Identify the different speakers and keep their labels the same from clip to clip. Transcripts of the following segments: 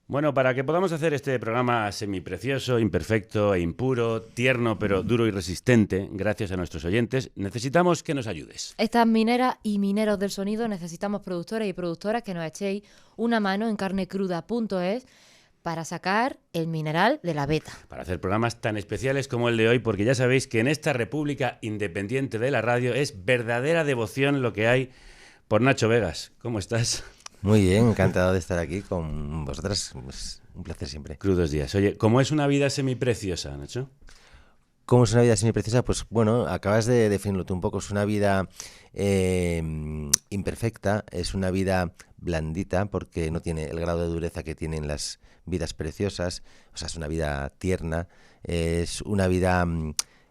Speaker 1: Bueno, para que podamos hacer este programa semiprecioso, imperfecto e impuro, tierno pero duro y resistente, gracias a nuestros oyentes, necesitamos que nos ayudes.
Speaker 2: Estas mineras y mineros del sonido necesitamos productores y productoras que nos echéis una mano en carnecruda.es para sacar el mineral de la beta.
Speaker 1: Para hacer programas tan especiales como el de hoy, porque ya sabéis que en esta república independiente de la radio es verdadera devoción lo que hay por Nacho Vegas. ¿Cómo estás?
Speaker 3: Muy bien, encantado de estar aquí con vosotras. Es un placer siempre.
Speaker 1: Crudos días. Oye, ¿cómo es una vida semipreciosa, Nacho?
Speaker 3: ¿Cómo es una vida semipreciosa? Pues bueno, acabas de definirlo tú un poco. Es una vida imperfecta, es una vida blandita porque no tiene el grado de dureza que tienen las vidas preciosas. O sea, es una vida tierna, es una vida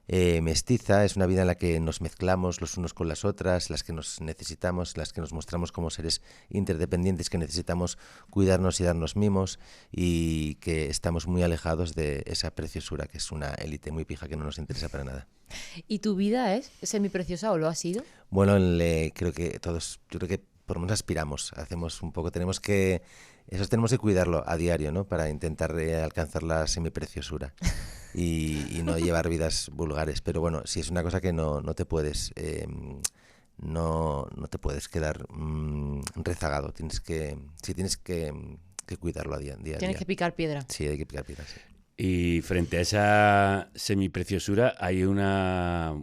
Speaker 3: mestiza, es una vida en la que nos mezclamos los unos con las otras, las que nos necesitamos, las que nos mostramos como seres interdependientes que necesitamos cuidarnos y darnos mimos y que estamos muy alejados de esa preciosura que es una élite muy pija que no nos interesa para nada.
Speaker 2: ¿Y tu vida es semipreciosa o lo ha sido?
Speaker 3: Bueno, creo que todos, yo creo que por lo menos aspiramos, hacemos un poco, tenemos que cuidarlo a diario, ¿no? Para intentar alcanzar la semipreciosura y no llevar vidas vulgares. Pero bueno, si es una cosa que no te puedes no te puedes quedar rezagado. Tienes que cuidarlo a día.
Speaker 2: Tienes que picar piedra.
Speaker 3: Sí, hay que picar piedra, sí.
Speaker 1: Y frente a esa semipreciosura hay una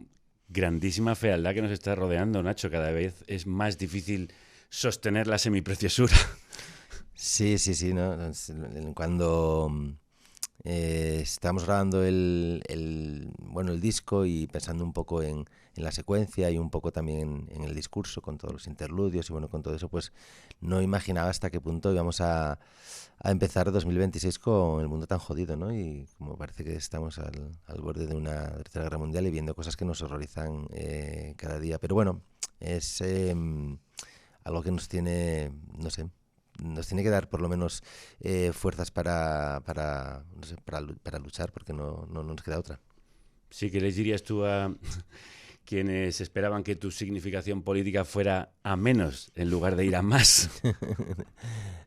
Speaker 1: grandísima fealdad que nos está rodeando, Nacho. Cada vez es más difícil sostener la semipreciosura.
Speaker 3: Sí, ¿no? Cuando estábamos grabando el disco y pensando un poco en la secuencia y un poco también en el discurso con todos los interludios y bueno, con todo eso, pues no imaginaba hasta qué punto íbamos a empezar 2026 con el mundo tan jodido, ¿no? Y como parece que estamos al borde de una tercera guerra mundial y viendo cosas que nos horrorizan cada día. Pero bueno, es algo que nos tiene, no sé, nos tiene que dar por lo menos fuerzas para luchar, porque no nos queda otra.
Speaker 1: Sí, ¿qué les dirías tú a quienes esperaban que tu significación política fuera a menos en lugar de ir a más?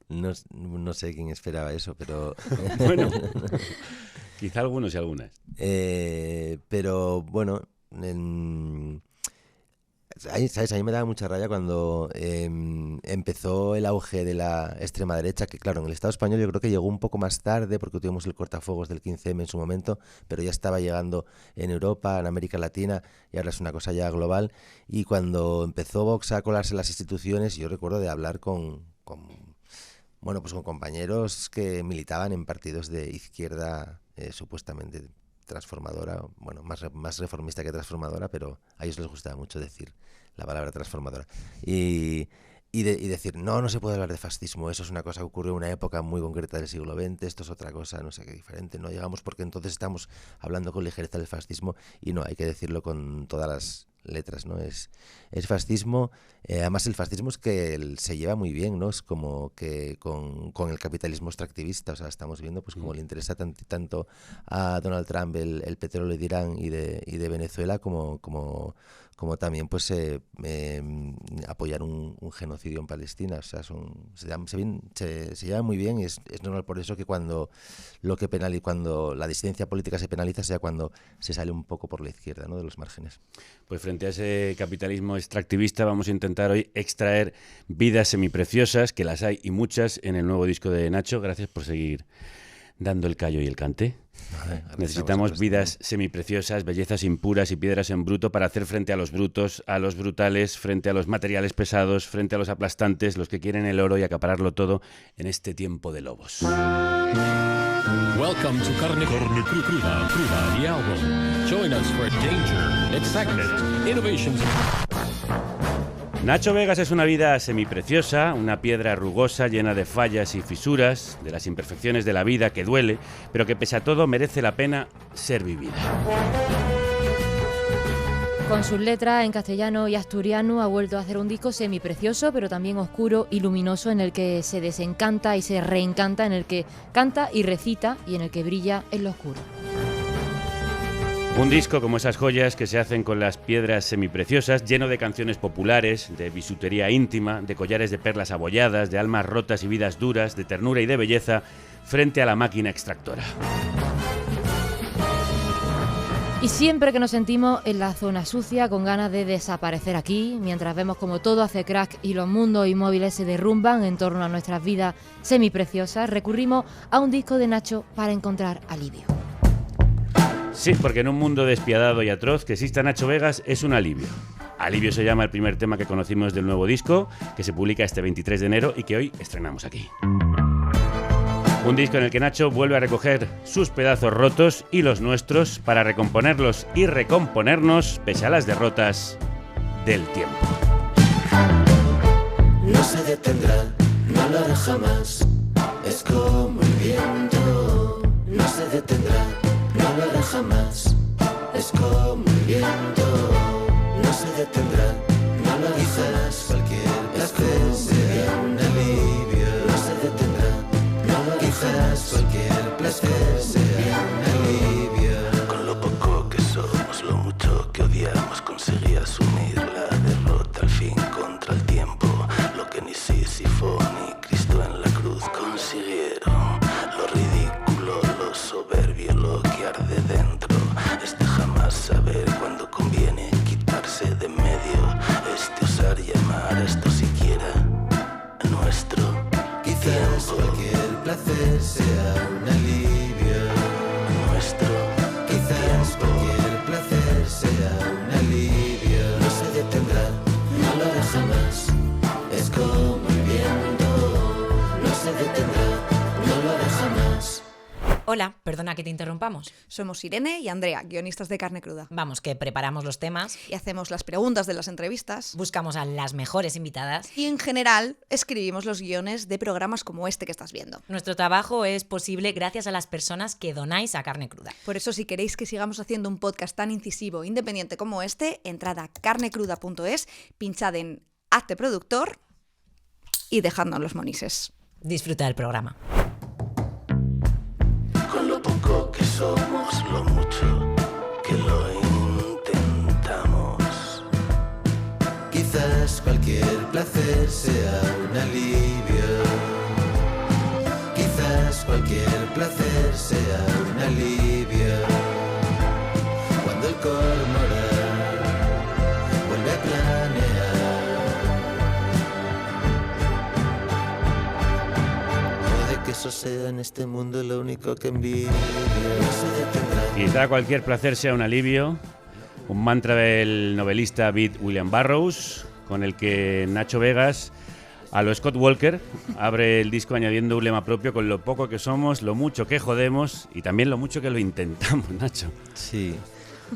Speaker 3: No sé quién esperaba eso, pero...
Speaker 1: Bueno, quizá algunos y algunas.
Speaker 3: Pero bueno... ¿Sabes? A mí me daba mucha rabia cuando empezó el auge de la extrema derecha, que claro, en el Estado español yo creo que llegó un poco más tarde porque tuvimos el cortafuegos del 15M en su momento, pero ya estaba llegando en Europa, en América Latina, y ahora es una cosa ya global. Y cuando empezó Vox a colarse en las instituciones, yo recuerdo de hablar con compañeros que militaban en partidos de izquierda supuestamente transformadora, bueno, más reformista que transformadora, pero a ellos les gustaba mucho decir la palabra transformadora. Y decir, no se puede hablar de fascismo, eso es una cosa que ocurrió en una época muy concreta del siglo XX, esto es otra cosa, no sé qué diferente, no llegamos porque entonces estamos hablando con ligereza del fascismo y no, hay que decirlo con todas las letras, ¿no? Es fascismo, además el fascismo es que se lleva muy bien, ¿no? Es como que con el capitalismo extractivista, o sea, estamos viendo pues como le interesa tanto a Donald Trump el petróleo de Irán y de Venezuela como también pues apoyar un genocidio en Palestina, o sea, se lleva muy bien y es normal por eso que cuando la disidencia política se penaliza sea cuando se sale un poco por la izquierda, ¿no? De los márgenes.
Speaker 1: Pues frente a ese capitalismo extractivista vamos a intentar hoy extraer vidas semipreciosas, que las hay y muchas en el nuevo disco de Nacho. Gracias por seguir dando el callo y el cante. Necesitamos vidas semipreciosas, bellezas impuras y piedras en bruto para hacer frente a los brutos, a los brutales, frente a los materiales pesados, frente a los aplastantes, los que quieren el oro y acapararlo todo en este tiempo de lobos.
Speaker 4: Welcome to Carne Cruda, the album. Join us for danger, excitement, innovations.
Speaker 1: Nacho Vegas es una vida semipreciosa, una piedra rugosa llena de fallas y fisuras, de las imperfecciones de la vida que duele, pero que pese a todo merece la pena ser vivida.
Speaker 2: Con sus letras en castellano y asturiano ha vuelto a hacer un disco semiprecioso, pero también oscuro y luminoso, en el que se desencanta y se reencanta, en el que canta y recita y en el que brilla en lo oscuro.
Speaker 1: Un disco como esas joyas que se hacen con las piedras semipreciosas, lleno de canciones populares, de bisutería íntima, de collares de perlas abolladas, de almas rotas y vidas duras, de ternura y de belleza, frente a la máquina extractora.
Speaker 2: Y siempre que nos sentimos en la zona sucia, con ganas de desaparecer aquí, mientras vemos como todo hace crack y los mundos inmóviles se derrumban en torno a nuestras vidas semipreciosas, recurrimos a un disco de Nacho para encontrar alivio.
Speaker 1: Sí, porque en un mundo despiadado y atroz, que exista Nacho Vegas es un alivio. Alivio se llama el primer tema que conocimos del nuevo disco, que se publica este 23 de enero y que hoy estrenamos aquí. Un disco en el que Nacho vuelve a recoger sus pedazos rotos y los nuestros para recomponerlos y recomponernos pese a las derrotas del tiempo.
Speaker 5: No se detendrá, no lo hará jamás, es como el viento. No se detendrá, no lo hará jamás, es como el viento. No se detendrá, no lo hará jamás, cualquier placer sea un alivio. No se detendrá, no lo hará jamás, cualquier placer sea un alivio. Con lo poco que somos, lo mucho que odiamos, conseguí asumir la derrota al fin contra el tiempo. Lo que ni Sísifo ni Cristo en la cruz consiguieron. Lo ridículo, lo soberbio, lo que arde dentro. Jamás saber cuándo conviene quitarse de medio. Osar y amar esto siquiera nuestro. Quizás cualquier placer sea un alivio. Nuestro. Quizás cualquier placer sea un alivio. No se detendrá, no lo hará jamás, es como el viento. No se detendrá, no lo hará jamás.
Speaker 6: Hola, perdona que te interrumpamos.
Speaker 7: Somos Irene y Andrea, guionistas de Carne Cruda.
Speaker 6: Vamos, que preparamos los temas,
Speaker 7: Y hacemos las preguntas de las entrevistas.
Speaker 6: buscamos a las mejores invitadas.
Speaker 7: Y en general escribimos los guiones de programas como este que estás viendo.
Speaker 6: Nuestro trabajo es posible gracias a las personas que donáis a Carne Cruda.
Speaker 7: Por eso, si queréis que sigamos haciendo un podcast tan incisivo e independiente como este, entrad a carnecruda.es, pinchad en Hazte productor y dejadnos los monises.
Speaker 6: Disfruta del programa.
Speaker 5: Con lo poco que somos, lo mucho que lo intentamos. Quizás cualquier placer sea un alivio. Quizás cualquier placer sea un alivio. Cuando el cormorán vuelve a planear. Puede que eso sea en este mundo lo único que envidia. No se detendrá.
Speaker 1: Quizá cualquier placer sea un alivio, un mantra del novelista Beat William Burroughs, con el que Nacho Vegas, a lo Scott Walker, abre el disco añadiendo un lema propio: con lo poco que somos, lo mucho que jodemos y también lo mucho que lo intentamos, Nacho.
Speaker 3: Sí,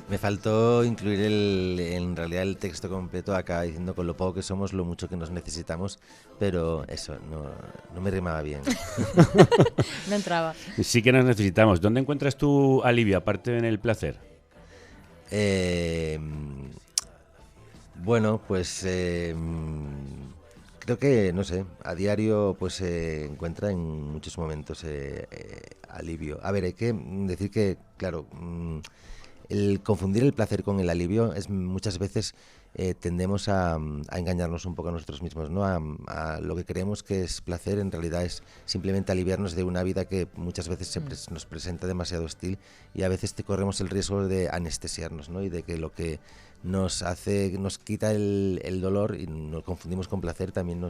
Speaker 3: me faltó incluir en realidad el texto completo, acá diciendo con lo poco que somos, lo mucho que nos necesitamos, pero eso, no me rimaba bien.
Speaker 2: No entraba.
Speaker 1: Sí que nos necesitamos. ¿Dónde encuentras tu alivio, aparte en el placer?
Speaker 3: Bueno, pues creo que, no sé, a diario pues se encuentra en muchos momentos alivio. A ver, hay que decir que, claro, el confundir el placer con el alivio es muchas veces tendemos a engañarnos un poco a nosotros mismos, ¿no? A lo que creemos que es placer en realidad es simplemente aliviarnos de una vida que muchas veces nos presenta demasiado hostil, y a veces corremos el riesgo de anestesiarnos, ¿no? Y de que lo que nos quita el dolor y nos confundimos con placer, también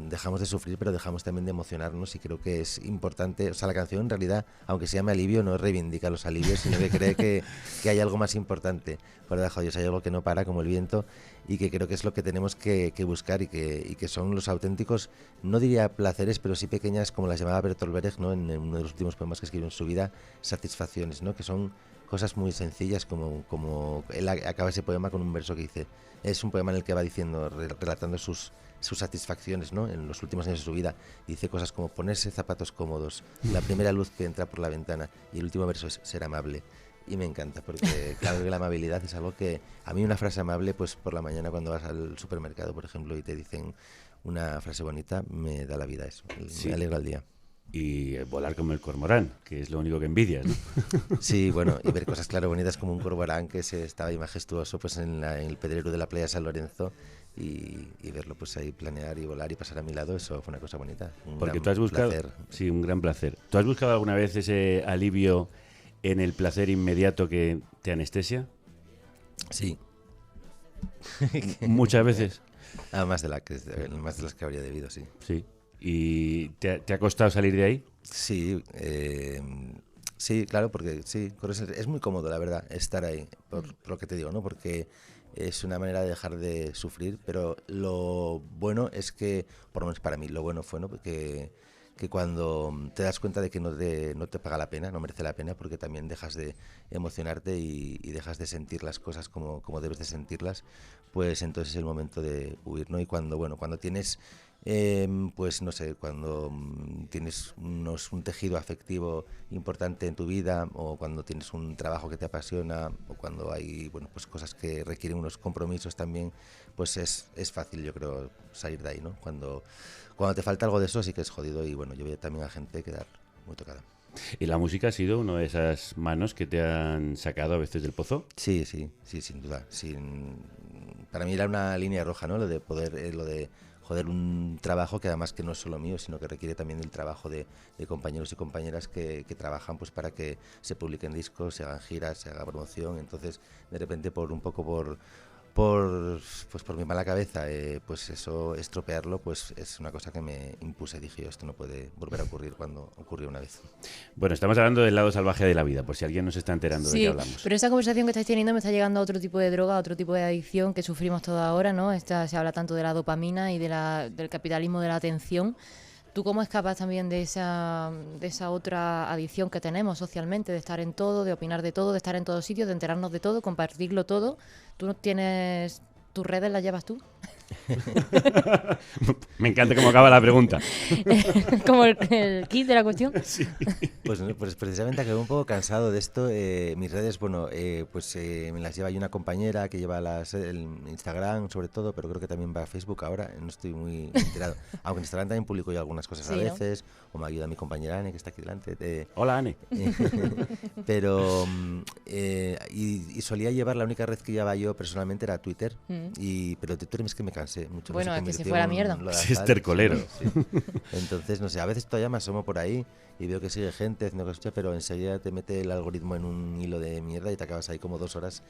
Speaker 3: dejamos de sufrir, pero dejamos también de emocionarnos, y creo que es importante. O sea, la canción en realidad, aunque se llame alivio, no reivindica los alivios, sino que cree que hay algo más importante por debajo de ellos, hay algo que no para, como el viento, y que creo que es lo que tenemos que buscar, y que son los auténticos, no diría placeres, pero sí pequeñas, como las llamaba Bertolt Brecht, ¿no? En uno de los últimos poemas que escribió en su vida, satisfacciones, ¿no? Que son cosas muy sencillas, como él acaba ese poema con un verso que dice, es un poema en el que va diciendo, relatando sus satisfacciones, ¿no? En los últimos años de su vida, dice cosas como ponerse zapatos cómodos, la primera luz que entra por la ventana, y el último verso es ser amable. Y me encanta, porque claro que la amabilidad es algo que, a mí una frase amable, pues por la mañana cuando vas al supermercado, por ejemplo, y te dicen una frase bonita, me da la vida eso,
Speaker 1: Sí.
Speaker 3: me alegra el día.
Speaker 1: y volar como el cormorán, que es lo único que envidias, ¿no?
Speaker 3: Sí, bueno, y ver cosas, claro, bonitas como un cormorán que estaba ahí majestuoso pues en el pedrero de la playa San Lorenzo y verlo pues ahí planear y volar y pasar a mi lado, eso fue una cosa bonita.
Speaker 1: Porque tú has buscado...
Speaker 3: Placer.
Speaker 1: Sí, un gran placer. ¿Tú has buscado alguna vez ese alivio en el placer inmediato que te anestesia?
Speaker 3: Sí.
Speaker 1: Muchas veces.
Speaker 3: Más de las que habría debido, sí.
Speaker 1: Sí. ¿Y te ha costado salir de ahí?
Speaker 3: Sí, sí, claro, porque sí, es muy cómodo, la verdad, estar ahí, por lo que te digo, ¿no? Porque es una manera de dejar de sufrir, pero lo bueno es que, por lo menos para mí, lo bueno fue, ¿no? Que cuando te das cuenta de que no te paga la pena, no merece la pena, porque también dejas de emocionarte y dejas de sentir las cosas como debes de sentirlas, pues entonces es el momento de huir, ¿no? Y cuando tienes... pues no sé, cuando tienes un tejido afectivo importante en tu vida, o cuando tienes un trabajo que te apasiona, o cuando hay pues cosas que requieren unos compromisos también, pues es fácil, yo creo, salir de ahí, ¿no? Cuando te falta algo de eso sí que es jodido, y bueno, yo veo también a gente quedar muy tocada.
Speaker 1: ¿Y la música ha sido una de esas manos que te han sacado a veces del pozo?
Speaker 3: Sí, sin duda. Para mí era una línea roja, ¿no? Lo de poder, joder, un trabajo que además que no es solo mío, sino que requiere también el trabajo de compañeros y compañeras que trabajan pues para que se publiquen discos, se hagan giras, se haga promoción. Entonces, de repente, por mi mala cabeza, pues eso, estropearlo, pues es una cosa que me impuse. Dije, esto no puede volver a ocurrir cuando ocurrió una vez.
Speaker 1: Bueno, estamos hablando del lado salvaje de la vida, por si alguien no se está enterando de qué hablamos.
Speaker 2: Pero esta conversación que estáis teniendo me está llegando a otro tipo de droga, a otro tipo de adicción que sufrimos todos ahora, ¿no? Se habla tanto de la dopamina y del capitalismo de la atención. ¿Tú cómo escapas también de esa otra adicción que tenemos socialmente, de estar en todo, de opinar de todo, de estar en todos sitios, de enterarnos de todo, compartirlo todo? ¿Tú no tienes tus redes, las llevas tú?
Speaker 1: Me encanta cómo acaba la pregunta.
Speaker 2: Como el kit de la cuestión.
Speaker 1: Sí.
Speaker 3: Pues precisamente acabé un poco cansado de esto. Mis redes, me las lleva ahí una compañera que lleva el Instagram sobre todo, pero creo que también va a Facebook ahora. No estoy muy enterado. Aunque en Instagram también publico yo algunas cosas a veces, ¿no? O me ayuda mi compañera Anne, que está aquí delante.
Speaker 1: Hola, Anne.
Speaker 3: Pero y solía llevar, la única red que llevaba yo personalmente era Twitter, pero de Twitter es que me cansé mucho.
Speaker 2: Bueno, es que se fue a la mierda.
Speaker 1: Sí, es tercolero.
Speaker 3: Sí. Entonces, no sé, a veces todavía me asomo por ahí y veo que sigue gente haciendo cosas, pero enseguida te mete el algoritmo en un hilo de mierda y te acabas ahí como 2 horas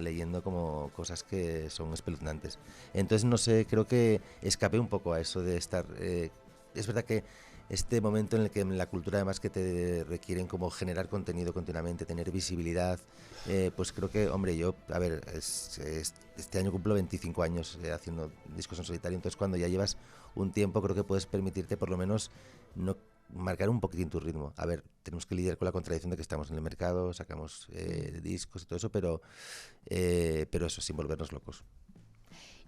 Speaker 3: leyendo como cosas que son espeluznantes. Entonces, no sé, creo que escapé un poco a eso de estar... es verdad que este momento en el que en la cultura además que te requieren como generar contenido continuamente, tener visibilidad, pues creo que, hombre, yo, a ver, este año cumplo 25 años haciendo discos en solitario, entonces cuando ya llevas un tiempo creo que puedes permitirte por lo menos no marcar un poquitín tu ritmo. A ver, tenemos que lidiar con la contradicción de que estamos en el mercado, sacamos discos y todo eso, pero eso, sin volvernos locos.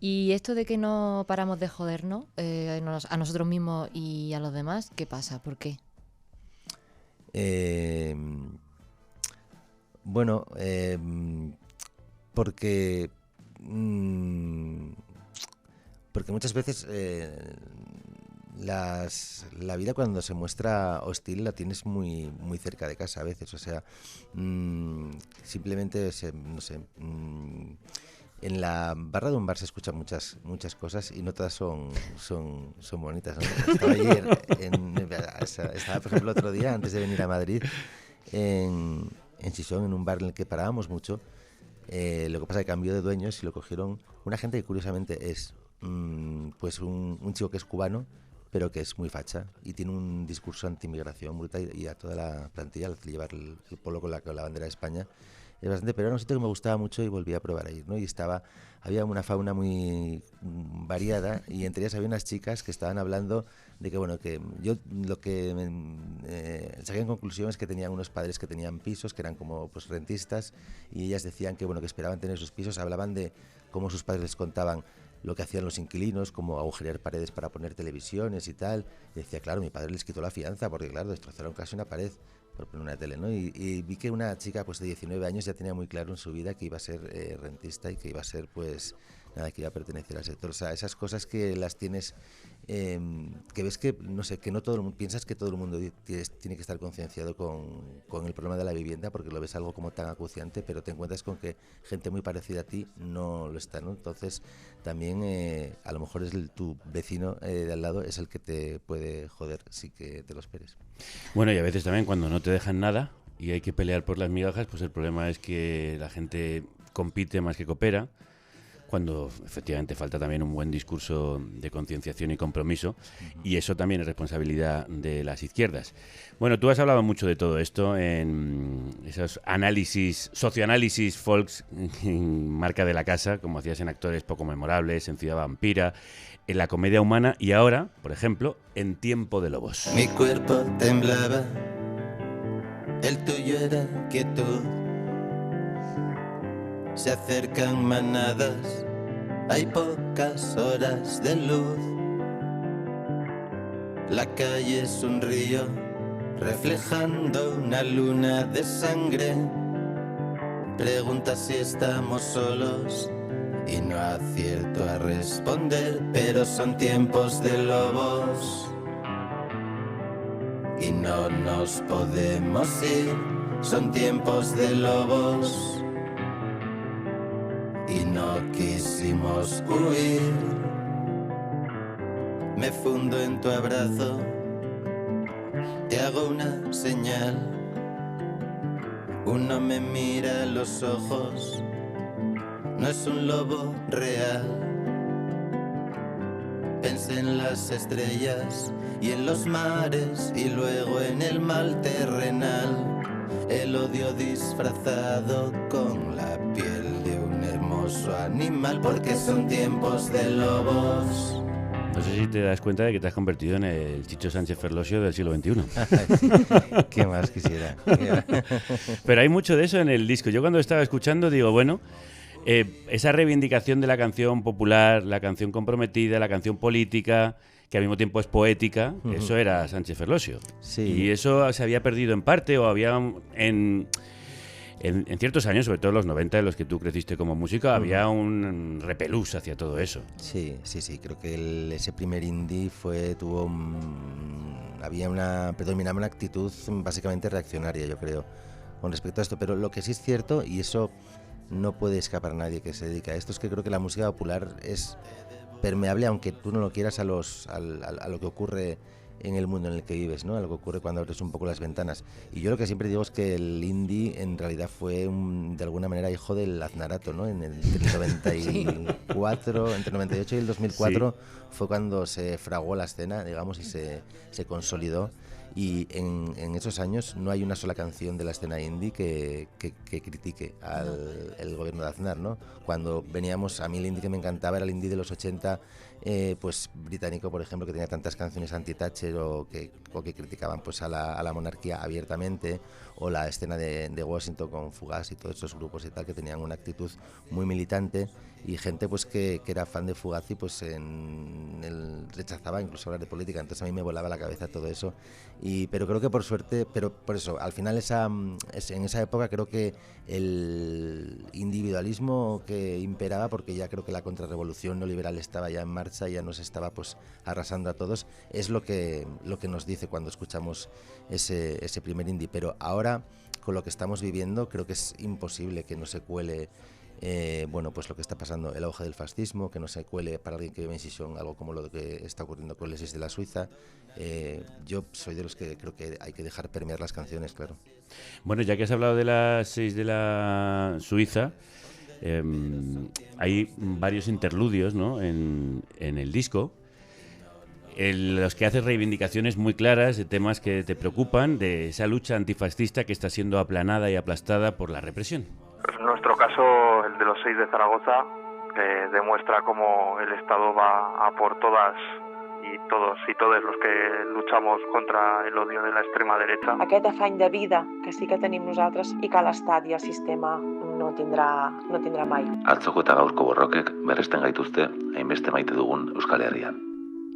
Speaker 2: Y esto de que no paramos de jodernos a nosotros mismos y a los demás, ¿qué pasa? ¿Por qué?
Speaker 3: Porque muchas veces la vida cuando se muestra hostil la tienes muy, muy cerca de casa a veces, o sea, simplemente, no sé... En la barra de un bar se escuchan muchas cosas y no todas son bonitas, ¿no? Estaba ayer estaba, por ejemplo, otro día, antes de venir a Madrid, en Sison, en un bar en el que parábamos mucho. Lo que pasa es que cambió de dueños y lo cogieron una gente que curiosamente es pues un chico que es cubano, pero que es muy facha y tiene un discurso anti-inmigración brutal, y a toda la plantilla le hace llevar el polo con la bandera de España. Es bastante, pero era un sitio que me gustaba mucho y volví a probar a ir, ¿no? Y había una fauna muy variada, y entre ellas había unas chicas que estaban hablando de que, bueno, que yo lo que saqué en conclusión es que tenían unos padres que tenían pisos, que eran como pues rentistas, y ellas decían que, bueno, que esperaban tener sus pisos. Hablaban de cómo sus padres les contaban lo que hacían los inquilinos, como agujerear paredes para poner televisiones y tal. Y decía, claro, mi padre les quitó la fianza porque, claro, destrozaron casi una pared por poner una tele, ¿no? Y vi que una chica pues de 19 años ya tenía muy claro en su vida que iba a ser rentista y que iba a ser pues nada que iba a pertenecer al sector. O sea, esas cosas que las tienes, que ves que, no sé, que no todo el mundo, piensas que todo el mundo tiene que estar concienciado con el problema de la vivienda, porque lo ves algo como tan acuciante, pero te encuentras con que gente muy parecida a ti no lo está, ¿no? Entonces, también a lo mejor es tu vecino de al lado es el que te puede joder, sí que te lo esperes.
Speaker 1: Bueno, y a veces también cuando no te dejan nada y hay que pelear por las migajas, pues el problema es que la gente compite más que coopera, cuando efectivamente falta también un buen discurso de concienciación y compromiso, y eso también es responsabilidad de las izquierdas. Bueno, tú has hablado mucho de todo esto en esos análisis, socioanálisis folks en Marca de la Casa, como hacías en Actores poco memorables, en Ciudad Vampira, en La comedia humana y ahora, por ejemplo, en Tiempo de lobos.
Speaker 5: Mi cuerpo temblaba, el tuyo era quietud. Se acercan manadas, hay pocas horas de luz. La calle es un río, reflejando una luna de sangre. Pregunta si estamos solos y no acierto a responder, pero son tiempos de lobos y no nos podemos ir. Son tiempos de lobos y no quisimos huir. Me fundo en tu abrazo, te hago una señal. Uno me mira a los ojos, no es un lobo real. Pensé en las estrellas y en los mares y luego en el mal terrenal. El odio disfrazado con la piel de un hermoso animal, porque son tiempos de lobos.
Speaker 1: No sé si te das cuenta de que te has convertido en el Chicho Sánchez Ferlosio del siglo XXI.
Speaker 3: ¿Qué más quisiera?
Speaker 1: Pero hay mucho de eso en el disco. Yo cuando estaba escuchando digo, bueno, esa reivindicación de la canción popular, la canción comprometida, la canción política, que al mismo tiempo es poética, eso era Sánchez Ferlosio.
Speaker 3: Sí.
Speaker 1: Y eso se había perdido en parte, o había en ciertos años, sobre todo en los 90, en los que tú creciste como músico, había un repelús hacia todo eso.
Speaker 3: Sí, creo que ese primer indie predominaba una actitud básicamente reaccionaria, yo creo, con respecto a esto. Pero lo que sí es cierto, y eso no puede escapar a nadie que se dedica a esto, es que creo que la música popular es permeable, aunque tú no lo quieras, a lo que ocurre en el mundo en el que vives, ¿no? A lo que ocurre cuando abres un poco las ventanas. Y yo lo que siempre digo es que el indie en realidad fue de alguna manera hijo del aznarato, ¿no? Entre el 94, entre el 98 y el 2004 fue cuando se fraguó la escena, digamos, y se consolidó. Y en esos años no hay una sola canción de la escena indie que critique al gobierno de Aznar, ¿no? Cuando veníamos, a mí el indie que me encantaba era el indie de los 80, pues británico, por ejemplo, que tenía tantas canciones anti-Thatcher o que criticaban pues a la monarquía abiertamente, o la escena de Washington con Fugazi y todos esos grupos y tal, que tenían una actitud muy militante, y gente pues que era fan de Fugazi pues rechazaba incluso hablar de política. Entonces a mí me volaba la cabeza todo eso, pero creo que por suerte, pero por eso al final en esa época creo que el individualismo que imperaba, porque ya creo que la contrarrevolución neoliberal estaba ya en marcha, ya nos estaba pues arrasando a todos, es lo que nos dice cuando escuchamos ese primer indie. Pero ahora, con lo que estamos viviendo, creo que es imposible que no se cuele pues lo que está pasando, el auge del fascismo, que no se cuele para alguien que vive en Sison algo como lo que está ocurriendo con Les 6 de la Suiza. Yo soy de los que creo que hay que dejar permear las canciones, claro.
Speaker 1: Bueno, ya que has hablado de las 6 de la Suiza, hay varios interludios, ¿no?, en el disco, en los que haces reivindicaciones muy claras de temas que te preocupan, de esa lucha antifascista que está siendo aplanada y aplastada por la represión.
Speaker 8: Pues en nuestro caso, el de los 6 de Zaragoza, demuestra cómo el Estado va a por todas y todos los que luchamos contra el odio de la extrema derecha.
Speaker 9: Aquest afany de vida que sí que tenim nosaltres i que l'Estat i el sistema no tindrà mai.
Speaker 10: Atzoko eta gaurko borrokek berresten gaituzte hainbeste maite dugun Euskal Herrian.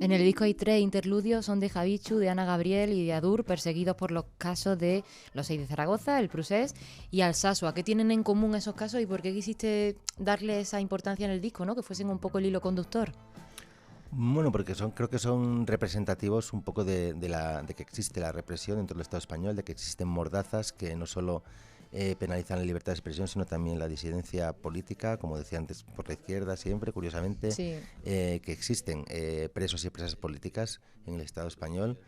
Speaker 2: En el disco hay 3 interludios, son de Javichu, de Ana Gabriel y de Adur, perseguidos por los casos de los 6 de Zaragoza, el Prusés y Alsasua. ¿Qué tienen en común esos casos y por qué quisiste darle esa importancia en el disco, ¿no? Que fuesen un poco el hilo conductor?
Speaker 3: Bueno, porque creo que son representativos un poco de que existe la represión dentro del Estado español, de que existen mordazas que no solo penalizan la libertad de expresión, sino también la disidencia política, como decía antes, por la izquierda siempre, curiosamente,
Speaker 2: Sí.
Speaker 3: Que existen presos y presas políticas en el Estado español.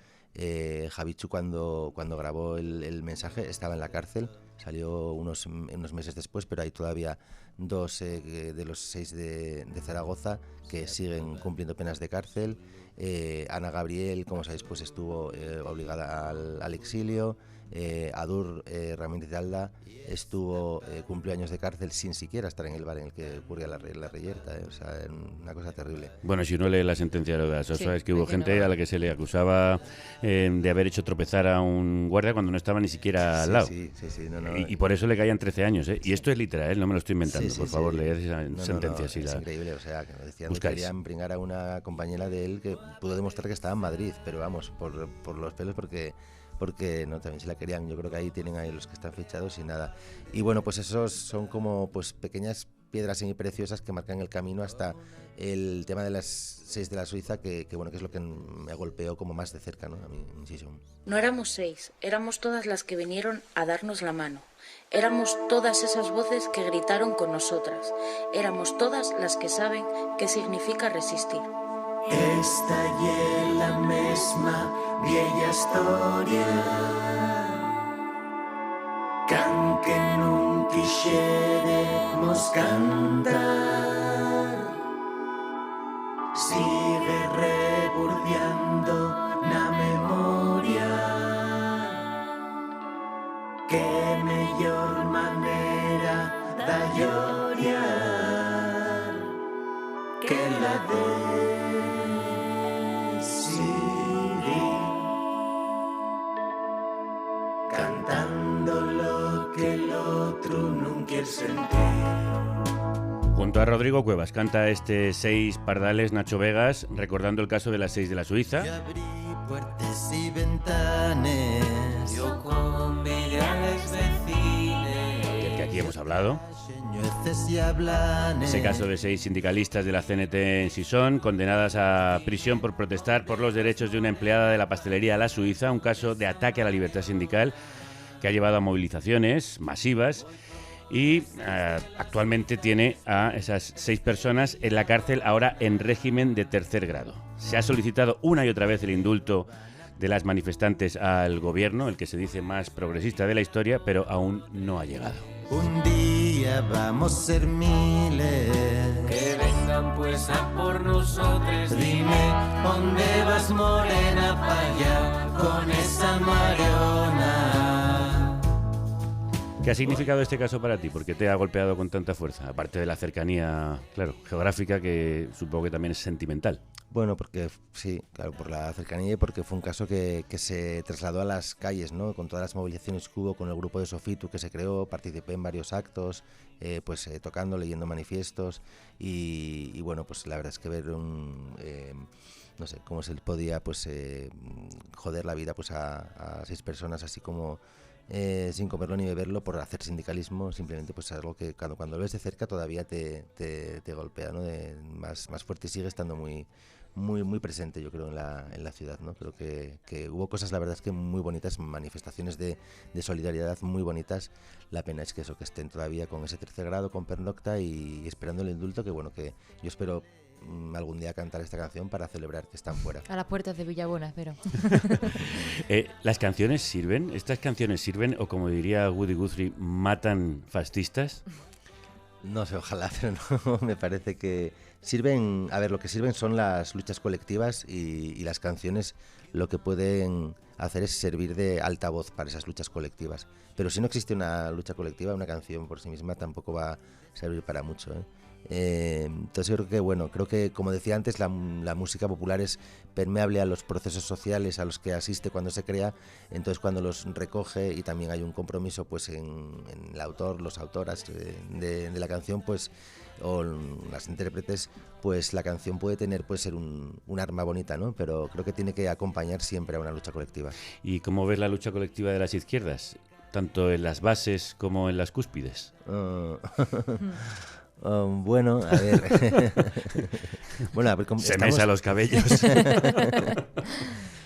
Speaker 3: Javichu cuando grabó el mensaje estaba en la cárcel, salió unos meses después, pero hay todavía 2 de los 6 de Zaragoza que siguen cumpliendo penas de cárcel. Ana Gabriel, como sabéis, pues estuvo obligada al exilio. Adur Ramírez de Alda cumplió años de cárcel sin siquiera estar en el bar en el que ocurría la reyerta, o sea, una cosa terrible.
Speaker 1: Bueno, si uno lee la sentencia de Alsasua,
Speaker 2: Sí,
Speaker 1: es que hubo gente a la que se le acusaba de haber hecho tropezar a un guardia cuando no estaba ni siquiera al lado.
Speaker 3: Sí, no,
Speaker 1: Y por eso le caían 13 años, ¿eh? Y esto es literal, no me lo estoy inventando.
Speaker 3: Sí,
Speaker 1: Por favor, leed esa
Speaker 3: No,
Speaker 1: sentencia.
Speaker 3: es increíble, o sea, que decían que
Speaker 1: buscáis.
Speaker 3: querían brincar a una compañera de él que pudo demostrar que estaba en Madrid, pero vamos, por los pelos, porque no, también se la querían. Yo creo que ahí tienen los que están fichados y nada. Y bueno, pues esos son como pues pequeñas piedras semipreciosas que marcan el camino hasta el tema de las 6 de la Suiza, que bueno, que es lo que me golpeó como más de cerca, ¿no? A mí muchísimo.
Speaker 10: No éramos 6, éramos todas las que vinieron a darnos la mano. Éramos todas esas voces que gritaron con nosotras. Éramos todas las que saben qué significa resistir.
Speaker 5: Esta es la misma vieja historia que aunque nunca quisiéramos cantar, sigue reburdeando la memoria. Qué mejor manera de llorar que la de cantando lo que el otro no quiere sentir.
Speaker 1: Junto a Rodrigo Cuevas canta este 6 Pardales Nacho Vegas, recordando el caso de las 6 de la Suiza.
Speaker 5: Yo abrí puertas y ventanas, yo con milhares de cine,
Speaker 1: Del que aquí hemos hablado.
Speaker 5: señueces y hablanes.
Speaker 1: Ese caso de 6 sindicalistas de la CNT en Sison, condenadas a prisión por protestar por los derechos de una empleada de la pastelería La Suiza, un caso de ataque a la libertad sindical que ha llevado a movilizaciones masivas y actualmente tiene a esas 6 personas en la cárcel, ahora en régimen de tercer grado. Se ha solicitado una y otra vez el indulto de las manifestantes al gobierno, el que se dice más progresista de la historia, pero aún no ha llegado.
Speaker 5: Un día vamos a ser miles, que vengan pues a por nosotros. Dime, ¿dónde vas, morena, pa' allá con esa mariona?
Speaker 1: ¿Qué ha significado este caso para ti? ¿Por qué te ha golpeado con tanta fuerza? Aparte de la cercanía, claro, geográfica, que supongo que también es sentimental.
Speaker 3: Bueno, porque sí, claro, por la cercanía y porque fue un caso que se trasladó a las calles, ¿no? Con todas las movilizaciones que hubo, con el grupo de Sofitu que se creó, participé en varios actos, tocando, leyendo manifiestos y bueno, pues la verdad es que ver no sé, cómo se podía joder la vida pues a 6 personas así como sin comerlo ni beberlo por hacer sindicalismo, simplemente pues algo que cuando lo ves de cerca todavía te golpea, ¿no? Más fuerte y sigue estando muy presente, yo creo, en la ciudad, ¿no? Creo que hubo cosas, la verdad es que muy bonitas, manifestaciones de solidaridad muy bonitas. La pena es que que estén todavía con ese tercer grado, con pernocta y esperando el indulto, que bueno, que yo espero algún día cantar esta canción para celebrar que están fuera.
Speaker 2: A las puertas de Villabona, espero.
Speaker 1: ¿Las canciones sirven? ¿Estas canciones sirven o, como diría Woody Guthrie, matan fascistas?
Speaker 3: No sé, ojalá, pero no, me parece que sirven. A ver, lo que sirven son las luchas colectivas y las canciones lo que pueden hacer es servir de altavoz para esas luchas colectivas. Pero si no existe una lucha colectiva, una canción por sí misma tampoco va a servir para mucho, ¿eh? Entonces yo creo que como decía antes, la música popular es permeable a los procesos sociales a los que asiste cuando se crea, entonces cuando los recoge y también hay un compromiso pues en el autor, los autoras de la canción, pues o las intérpretes, pues la canción puede ser un arma bonita, ¿no? Pero creo que tiene que acompañar siempre a una lucha colectiva.
Speaker 1: ¿Y cómo ves la lucha colectiva de las izquierdas? Tanto en las bases como en las cúspides.
Speaker 3: Bueno, a ver. Bueno, a ver,
Speaker 1: se mesa los cabellos.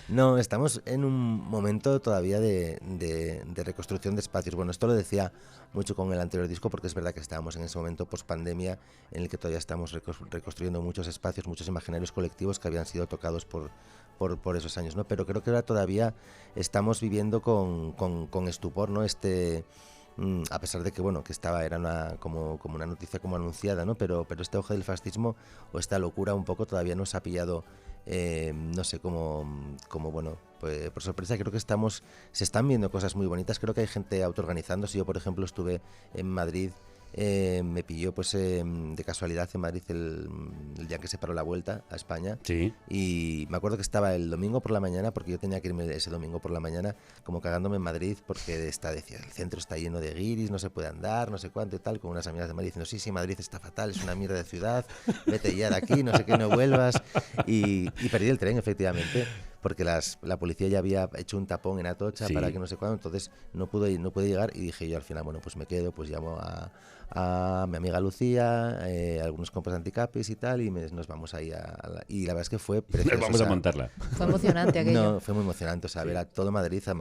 Speaker 3: No, estamos en un momento todavía de reconstrucción de espacios. Bueno, esto lo decía mucho con el anterior disco, porque es verdad que estábamos en ese momento post-pandemia en el que todavía estamos reconstruyendo muchos espacios, muchos imaginarios colectivos que habían sido tocados por esos años, ¿no? Pero creo que ahora todavía estamos viviendo con estupor, ¿no? A pesar de que era como una noticia como anunciada, ¿no? Pero este auge del fascismo o esta locura un poco todavía nos ha pillado, no sé, pues, por sorpresa. Creo que se están viendo cosas muy bonitas. Creo que hay gente autoorganizándose. Yo, por ejemplo, estuve en Madrid. Me pilló de casualidad en Madrid el día que se paró la vuelta a España.
Speaker 1: Sí.
Speaker 3: Y me acuerdo que estaba el domingo por la mañana, porque yo tenía que irme ese domingo por la mañana como cagándome en Madrid, porque decía, el centro está lleno de guiris, no se puede andar, no sé cuánto y tal, con unas amigas de Madrid diciendo, sí, Madrid está fatal, es una mierda de ciudad, vete ya de aquí, no sé qué, no vuelvas. Y perdí el tren, efectivamente, porque la policía ya había hecho un tapón en Atocha para que no sé cuándo, entonces no pude llegar, y dije yo al final, bueno, pues me quedo, pues llamo a mi amiga Lucía, algunos compas anticapis y tal, y nos vamos ahí y la verdad es que fue precioso.
Speaker 1: Vamos a montarla.
Speaker 2: Fue emocionante aquello.
Speaker 3: No, fue muy emocionante, o sea, ver a todo Madrid, al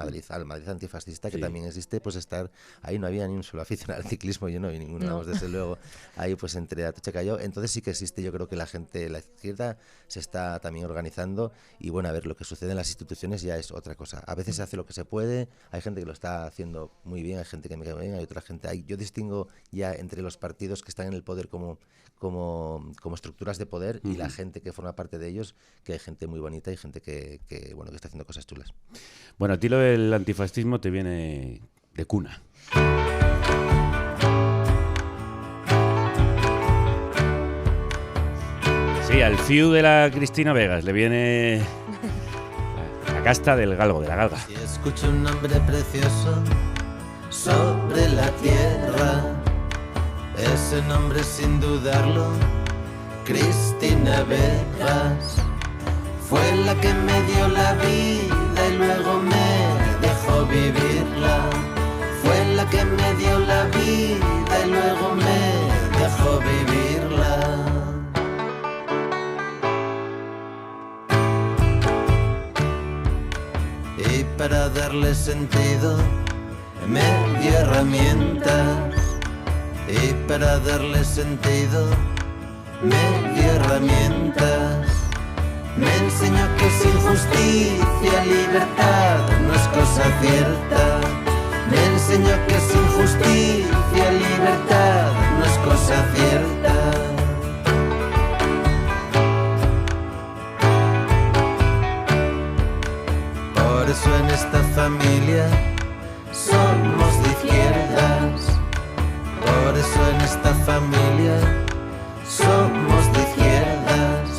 Speaker 3: Madrid antifascista, que también existe, pues estar ahí. No había ni un solo aficionado al ciclismo, yo no vi ninguno, vamos, desde luego, ahí pues entre Atocha y Callao. Entonces sí que existe, yo creo que la izquierda se está también organizando, y bueno, a ver, lo que sucede en las instituciones ya es otra cosa. A veces se hace lo que se puede, hay gente que lo está haciendo muy bien, hay gente que me cae bien, hay otra gente, yo distingo ya entre los partidos que están en el poder como estructuras de poder, y la gente que forma parte de ellos, que hay gente muy bonita y gente que está haciendo cosas chulas.
Speaker 1: Bueno, a ti lo del antifascismo te viene de cuna. Sí, al fiu de la Cristina Vegas le viene la casta del galgo, de la galga.
Speaker 5: Si escucho un nombre precioso sobre la tierra, ese nombre sin dudarlo, Cristina Vegas, fue la que me dio la vida y luego me dejó vivirla. Fue la que me dio la vida y luego me dejó vivirla. Y para darle sentido me dio herramientas. Y para darle sentido me dio herramientas. Me enseñó que sin justicia libertad no es cosa cierta. Me enseñó que sin justicia libertad no es cosa cierta. Por eso en esta familia somos de izquierdas. Por eso en esta familia somos de izquierdas.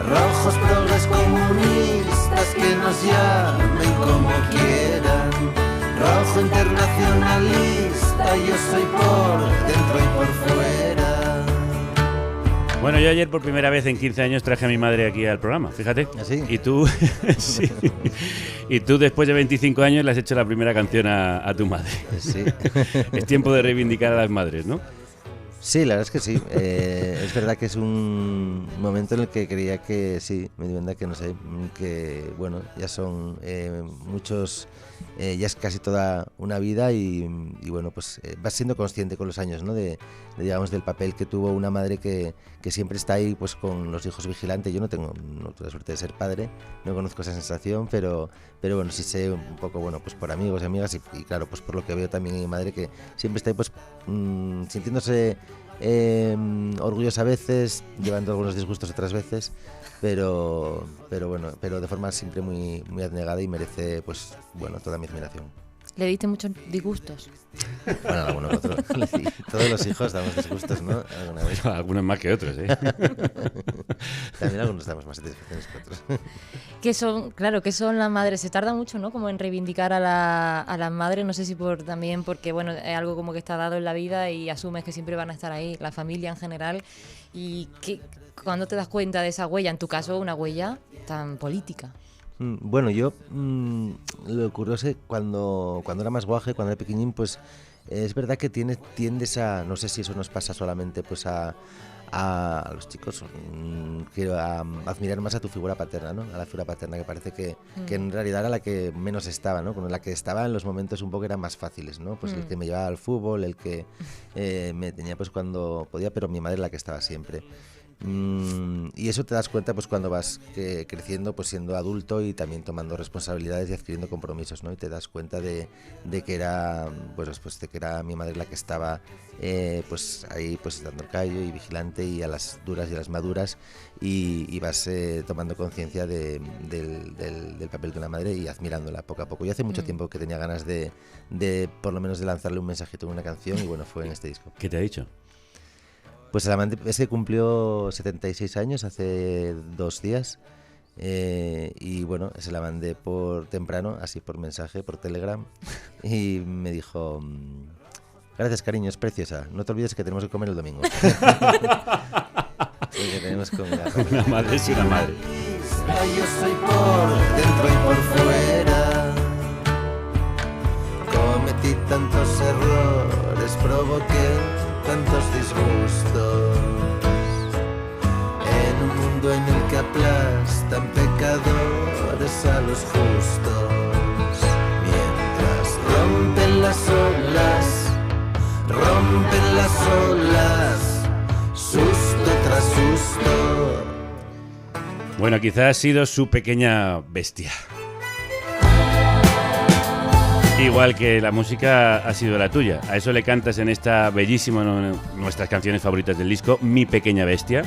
Speaker 5: Rojos, progres, comunistas, que nos llamen como quieran. Rojo internacionalista, yo soy por dentro y por fuera.
Speaker 1: Bueno, yo ayer por primera vez en 15 años traje a mi madre aquí al programa, fíjate.
Speaker 3: ¿Así?
Speaker 1: Y tú, sí. Y tú después de 25 años le has hecho la primera canción a tu madre.
Speaker 3: Sí.
Speaker 1: Es tiempo de reivindicar a las madres, ¿no?
Speaker 3: Sí, la verdad es que sí. Es verdad que es un momento en el que creía que sí, me di cuenta que no sé, que bueno, ya son muchos, ya es casi toda una vida y bueno, pues vas siendo consciente con los años, ¿no? Digamos, del papel que tuvo una madre que siempre está ahí pues con los hijos vigilantes. Yo no tuve la suerte de ser padre, no conozco esa sensación, pero bueno, sí sé un poco, bueno, pues por amigos y amigas y claro, pues por lo que veo también en mi madre, que siempre está ahí pues sintiéndose orgullosa a veces, llevando algunos disgustos otras veces, pero bueno, pero de forma siempre muy, muy abnegada, y merece pues bueno toda mi admiración.
Speaker 2: ¿Le diste muchos disgustos?
Speaker 3: Bueno, alguno que otro. Todos los hijos damos disgustos, ¿no? Alguna vez.
Speaker 1: Algunos más que otros, ¿eh?
Speaker 3: También algunos damos más satisfacciones que otros.
Speaker 2: ¿Qué son las madres? Se tarda mucho, ¿no? Como en reivindicar a las madres, no sé si también porque, bueno, es algo como que está dado en la vida y asumes que siempre van a estar ahí, la familia en general. Y cuando te das cuenta de esa huella, en tu caso, una huella tan política.
Speaker 3: Bueno, yo lo que ocurrió es que cuando era más guaje, cuando era pequeñín, pues es verdad que tiendes a, no sé si eso nos pasa solamente pues a los chicos, a admirar más a tu figura paterna, ¿no? A la figura paterna, que parece que en realidad era la que menos estaba, ¿no? Con la que estaba en los momentos un poco eran más fáciles, ¿no? Pues el que me llevaba al fútbol, el que me tenía pues cuando podía, pero mi madre la que estaba siempre. Y eso te das cuenta pues cuando vas creciendo, pues siendo adulto y también tomando responsabilidades y adquiriendo compromisos, ¿no? Y te das cuenta de que era de que era mi madre la que estaba pues ahí pues dando el callo y vigilante, y a las duras y a las maduras, y vas tomando conciencia del papel de una madre y admirándola poco a poco. Yo hace mucho tiempo que tenía ganas de por lo menos de lanzarle un mensajito en una canción, y bueno, fue en este disco.
Speaker 1: ¿Qué te ha dicho?
Speaker 3: Pues es que cumplió 76 años hace 2 días, y bueno, se la mandé por temprano, así por mensaje, por Telegram, y me dijo: gracias, cariño, es preciosa, no te olvides que tenemos que comer el domingo. Sí, que tenemos que comer.
Speaker 1: Una madre es una madre.
Speaker 5: Yo soy por dentro y por fuera, cometí tantos errores, provoqué tantos disgustos, en un mundo en el que aplastan pecadores a los justos, mientras rompen las olas, susto tras susto.
Speaker 1: Bueno, quizás ha sido su pequeña bestia. Igual que la música ha sido la tuya. A eso le cantas en esta bellísima, nuestras canciones favoritas del disco, Mi Pequeña Bestia,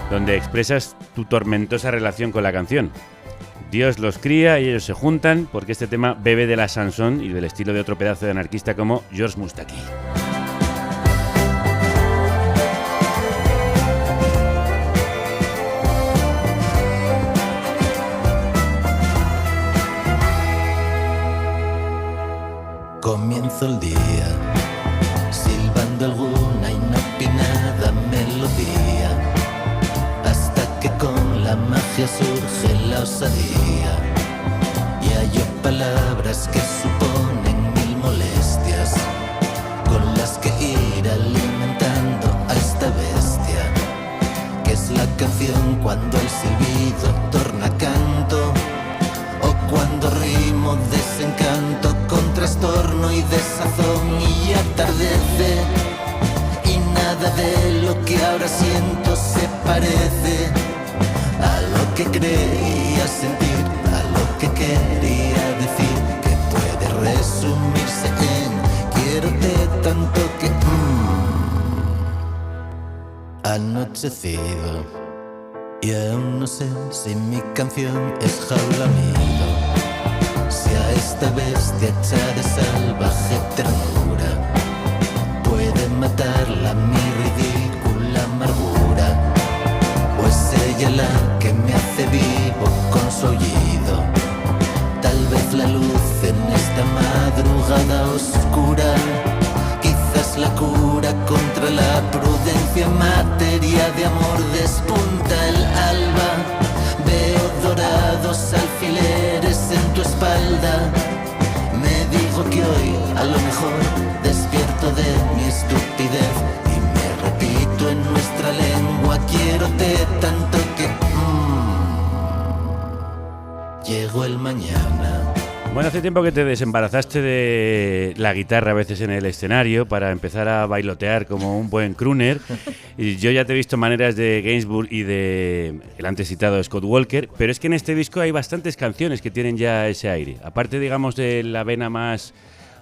Speaker 1: donde expresas tu tormentosa relación con la canción. Dios los cría y ellos se juntan, porque este tema bebe de la chanson y del estilo de otro pedazo de anarquista como George Moustaki.
Speaker 5: Comienzo el día silbando alguna inopinada melodía, hasta que con la magia surge la osadía, y hallo palabras que suponen 1000 molestias, con las que ir alimentando a esta bestia, que es la canción cuando el silbido torna canto, o cuando rimo desencanto con trastorno y desazón, y atardece, y nada de lo que ahora siento se parece a lo que creía sentir, a lo que quería decir, que puede resumirse en quiérote tanto que anochecido, y aún no sé si mi canción es jaula nido, si a esta bestia hecha de salvaje ternura puede matarla mi ridícula amargura, o es ella la que me hace vivo con su aullido. Tal vez la luz en esta madrugada oscura, quizás la cura contra la prudencia, materia de amor despunta el alba. Veo dorados alfileres en tu espalda. Me digo que hoy a lo mejor despierto de mi estupidez y me repito en nuestra lengua: quiérote tanto que llegó el mañana.
Speaker 1: Bueno, hace tiempo que te desembarazaste de la guitarra a veces en el escenario para empezar a bailotear como un buen crooner. Y yo ya te he visto maneras de Gainsbourg y de el antes citado Scott Walker, pero es que en este disco hay bastantes canciones que tienen ya ese aire. Aparte, digamos, de la vena más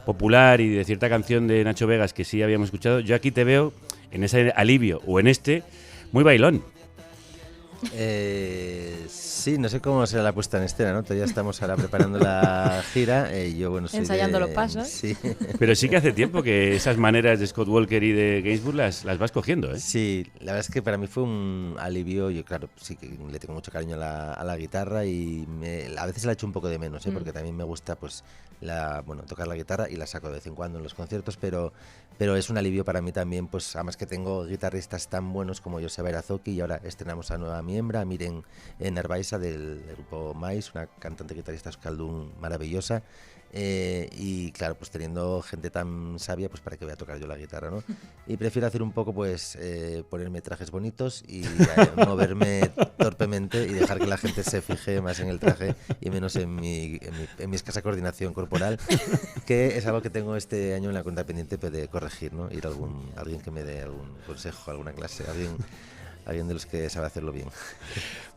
Speaker 1: popular y de cierta canción de Nacho Vegas que sí habíamos escuchado, yo aquí te veo en ese Alivio o en este muy bailón.
Speaker 3: Sí, no sé cómo será la puesta en escena, ¿no? Todavía estamos ahora preparando la gira. Yo, bueno, soy
Speaker 2: ensayando los pasos.
Speaker 3: Sí.
Speaker 1: Pero sí que hace tiempo que esas maneras de Scott Walker y de Gainsbourg las vas cogiendo, ¿eh?
Speaker 3: Sí, la verdad es que para mí fue un alivio. Yo, claro, sí que le tengo mucho cariño a la guitarra y a veces la echo un poco de menos, porque también me gusta pues tocar la guitarra y la saco de vez en cuando en los conciertos, pero es un alivio para mí también, pues además que tengo guitarristas tan buenos como Joseba Irazoki, y ahora estrenamos a nueva miembro, a Miren Narvaisa del grupo Mais, una cantante guitarrista euskaldun maravillosa. Y claro, pues teniendo gente tan sabia, pues para qué voy a tocar yo la guitarra, ¿no? Y prefiero hacer un poco, pues, ponerme trajes bonitos y moverme torpemente y dejar que la gente se fije más en el traje y menos en mi escasa coordinación corporal, que es algo que tengo este año en la cuenta pendiente de corregir, ¿no? Ir a alguien que me dé algún consejo, alguna clase, alguien de los que sabe hacerlo bien.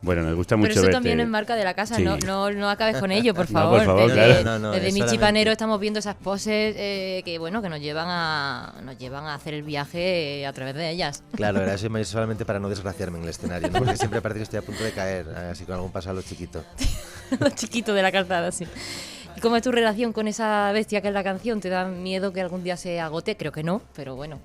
Speaker 1: Bueno, nos gusta mucho
Speaker 2: Pero eso
Speaker 1: verte.
Speaker 2: también es marca de la casa,
Speaker 1: Sí.
Speaker 2: no acabes con ello, por
Speaker 1: No,
Speaker 2: favor.
Speaker 1: por favor,
Speaker 2: desde
Speaker 1: claro.
Speaker 2: desde
Speaker 3: es
Speaker 2: Michi
Speaker 3: solamente-
Speaker 2: Panero estamos viendo esas poses que nos llevan a hacer el viaje a través de ellas.
Speaker 3: Claro, era eso solamente para no desgraciarme en el escenario, ¿no? Porque siempre parece que estoy a punto de caer, así con algún paso a lo chiquito.
Speaker 2: Lo chiquito de la calzada, sí. ¿Y cómo es tu relación con esa bestia que es la canción? ¿Te da miedo que algún día se agote? Creo que no, pero bueno.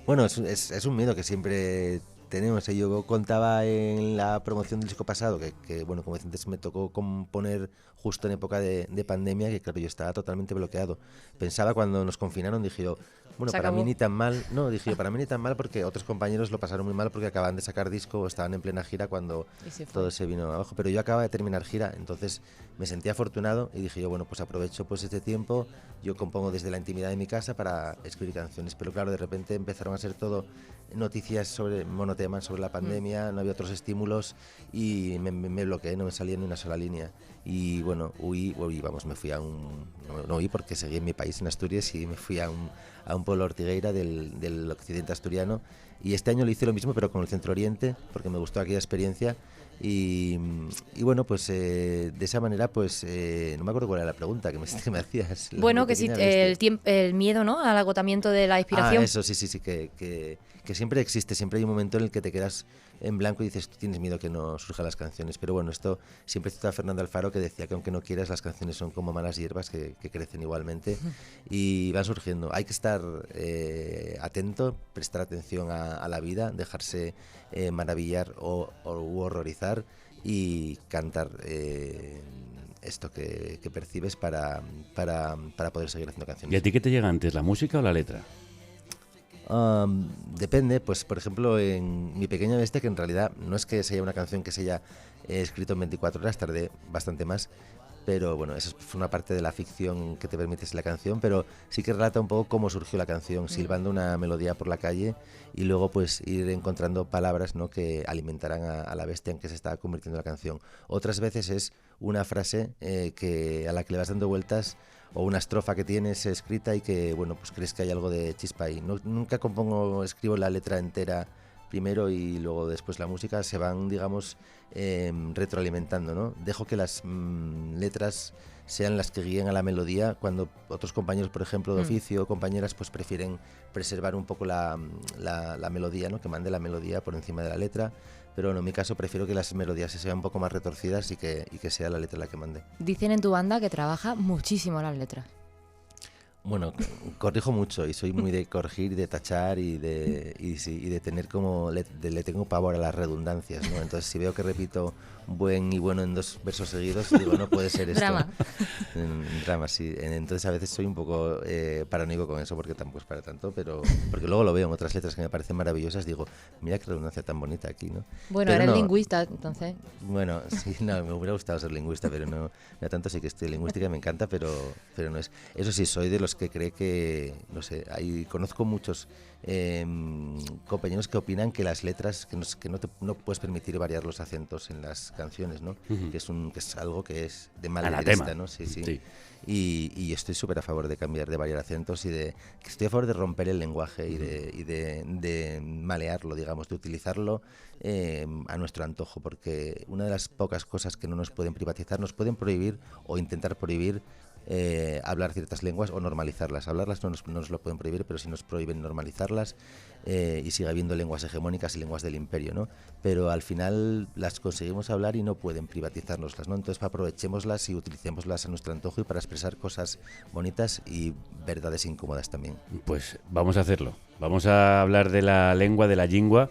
Speaker 3: Bueno, es un miedo que siempre tenemos. Yo contaba en la promoción del disco pasado que bueno, como decía antes, me tocó componer justo en época de pandemia, que claro, yo estaba totalmente bloqueado. Pensaba cuando nos confinaron, dije yo, bueno,
Speaker 2: Se
Speaker 3: para
Speaker 2: acabó.
Speaker 3: mí ni tan mal. No, dije yo, para mí ni tan mal, porque otros compañeros lo pasaron muy mal porque acaban de sacar disco o estaban en plena gira cuando
Speaker 2: Y se fue.
Speaker 3: todo se vino abajo. Pero yo acababa de terminar gira, entonces me sentí afortunado y dije yo, bueno, pues aprovecho pues este tiempo. Yo compongo desde la intimidad de mi casa para escribir canciones, pero claro, de repente empezaron a ser todo noticias sobre monotemas, sobre la pandemia, no había otros estímulos y me bloqueé, no me salía ni una sola línea. Y bueno, me fui a no huí porque seguí en mi país, en Asturias, y me fui a un pueblo Ortigueira del occidente asturiano. Y este año lo hice lo mismo, pero con el Centro Oriente, porque me gustó aquella experiencia. Y bueno, pues de esa manera, pues no me acuerdo cuál era la pregunta que me hacías.
Speaker 2: Bueno, que si el miedo, ¿no? Al agotamiento de la inspiración.
Speaker 3: Eso, sí, que siempre existe, siempre hay un momento en el que te quedas en blanco y dices, tú tienes miedo que no surjan las canciones. Pero bueno, esto siempre cito a Fernando Alfaro, que decía que aunque no quieras, las canciones son como malas hierbas que crecen igualmente y van surgiendo. Hay que estar atento, prestar atención a la vida, dejarse maravillar o horrorizar y cantar esto que percibes para poder seguir haciendo canciones.
Speaker 1: ¿Y a ti qué te llega antes, la música o la letra?
Speaker 3: Depende, pues por ejemplo en Mi Pequeña Bestia, que en realidad no es que sea una canción que se haya escrito en 24 horas, tardé bastante más, pero bueno, esa fue una parte de la ficción que te permite ser la canción, pero sí que relata un poco cómo surgió la canción, silbando una melodía por la calle y luego pues ir encontrando palabras, ¿no?, que alimentarán a la bestia en que se está convirtiendo la canción. Otras veces es una frase a la que le vas dando vueltas, o una estrofa que tienes escrita y que, bueno, pues crees que hay algo de chispa ahí. Nunca escribo la letra entera primero y luego después la música, se van, digamos, retroalimentando, ¿no? Dejo que las letras sean las que guíen a la melodía, cuando otros compañeros, por ejemplo, de oficio, compañeras, pues prefieren preservar un poco la melodía, ¿no?, que mande la melodía por encima de la letra. Pero bueno, en mi caso prefiero que las melodías sean un poco más retorcidas y que sea la letra la que mande.
Speaker 2: Dicen en tu banda que trabaja muchísimo las letras.
Speaker 3: Bueno, corrijo mucho y soy muy de corregir y de tachar y de tener como... Le tengo pavor a las redundancias, ¿no? Entonces, si veo que repito buen y bueno en 2 versos seguidos, digo, no puede ser esto.
Speaker 2: Drama.
Speaker 3: Drama, sí. Entonces, a veces soy un poco paranoico con eso, porque tampoco es para tanto, pero porque luego lo veo en otras letras que me parecen maravillosas, digo, mira qué redundancia tan bonita aquí, ¿no?
Speaker 2: Bueno,
Speaker 3: pero
Speaker 2: eres
Speaker 3: no,
Speaker 2: lingüista, entonces.
Speaker 3: Bueno, sí, no, me hubiera gustado ser lingüista, pero no tanto. Sí que estoy lingüística, me encanta, pero no es. Eso sí, soy de los que cree que, no sé, conozco muchos compañeros que opinan que las letras, que no puedes permitir variar los acentos en las canciones, ¿no? Que es algo que es de malletrista, ¿no? Sí. Y yo estoy súper a favor de cambiar, de variar acentos que estoy a favor de romper el lenguaje y de malearlo, digamos, de utilizarlo a nuestro antojo, porque una de las pocas cosas que no nos pueden privatizar, nos pueden prohibir o intentar prohibir hablar ciertas lenguas o normalizarlas. Hablarlas no nos lo pueden prohibir, pero sí nos prohíben normalizarlas, y sigue habiendo lenguas hegemónicas y lenguas del imperio, ¿no? Pero al final las conseguimos hablar y no pueden privatizárnoslas, ¿no? Entonces aprovechémoslas y utilicémoslas a nuestro antojo y para expresar cosas bonitas y verdades incómodas también.
Speaker 1: Pues vamos a hacerlo. Vamos a hablar de la lengua, de la lingua,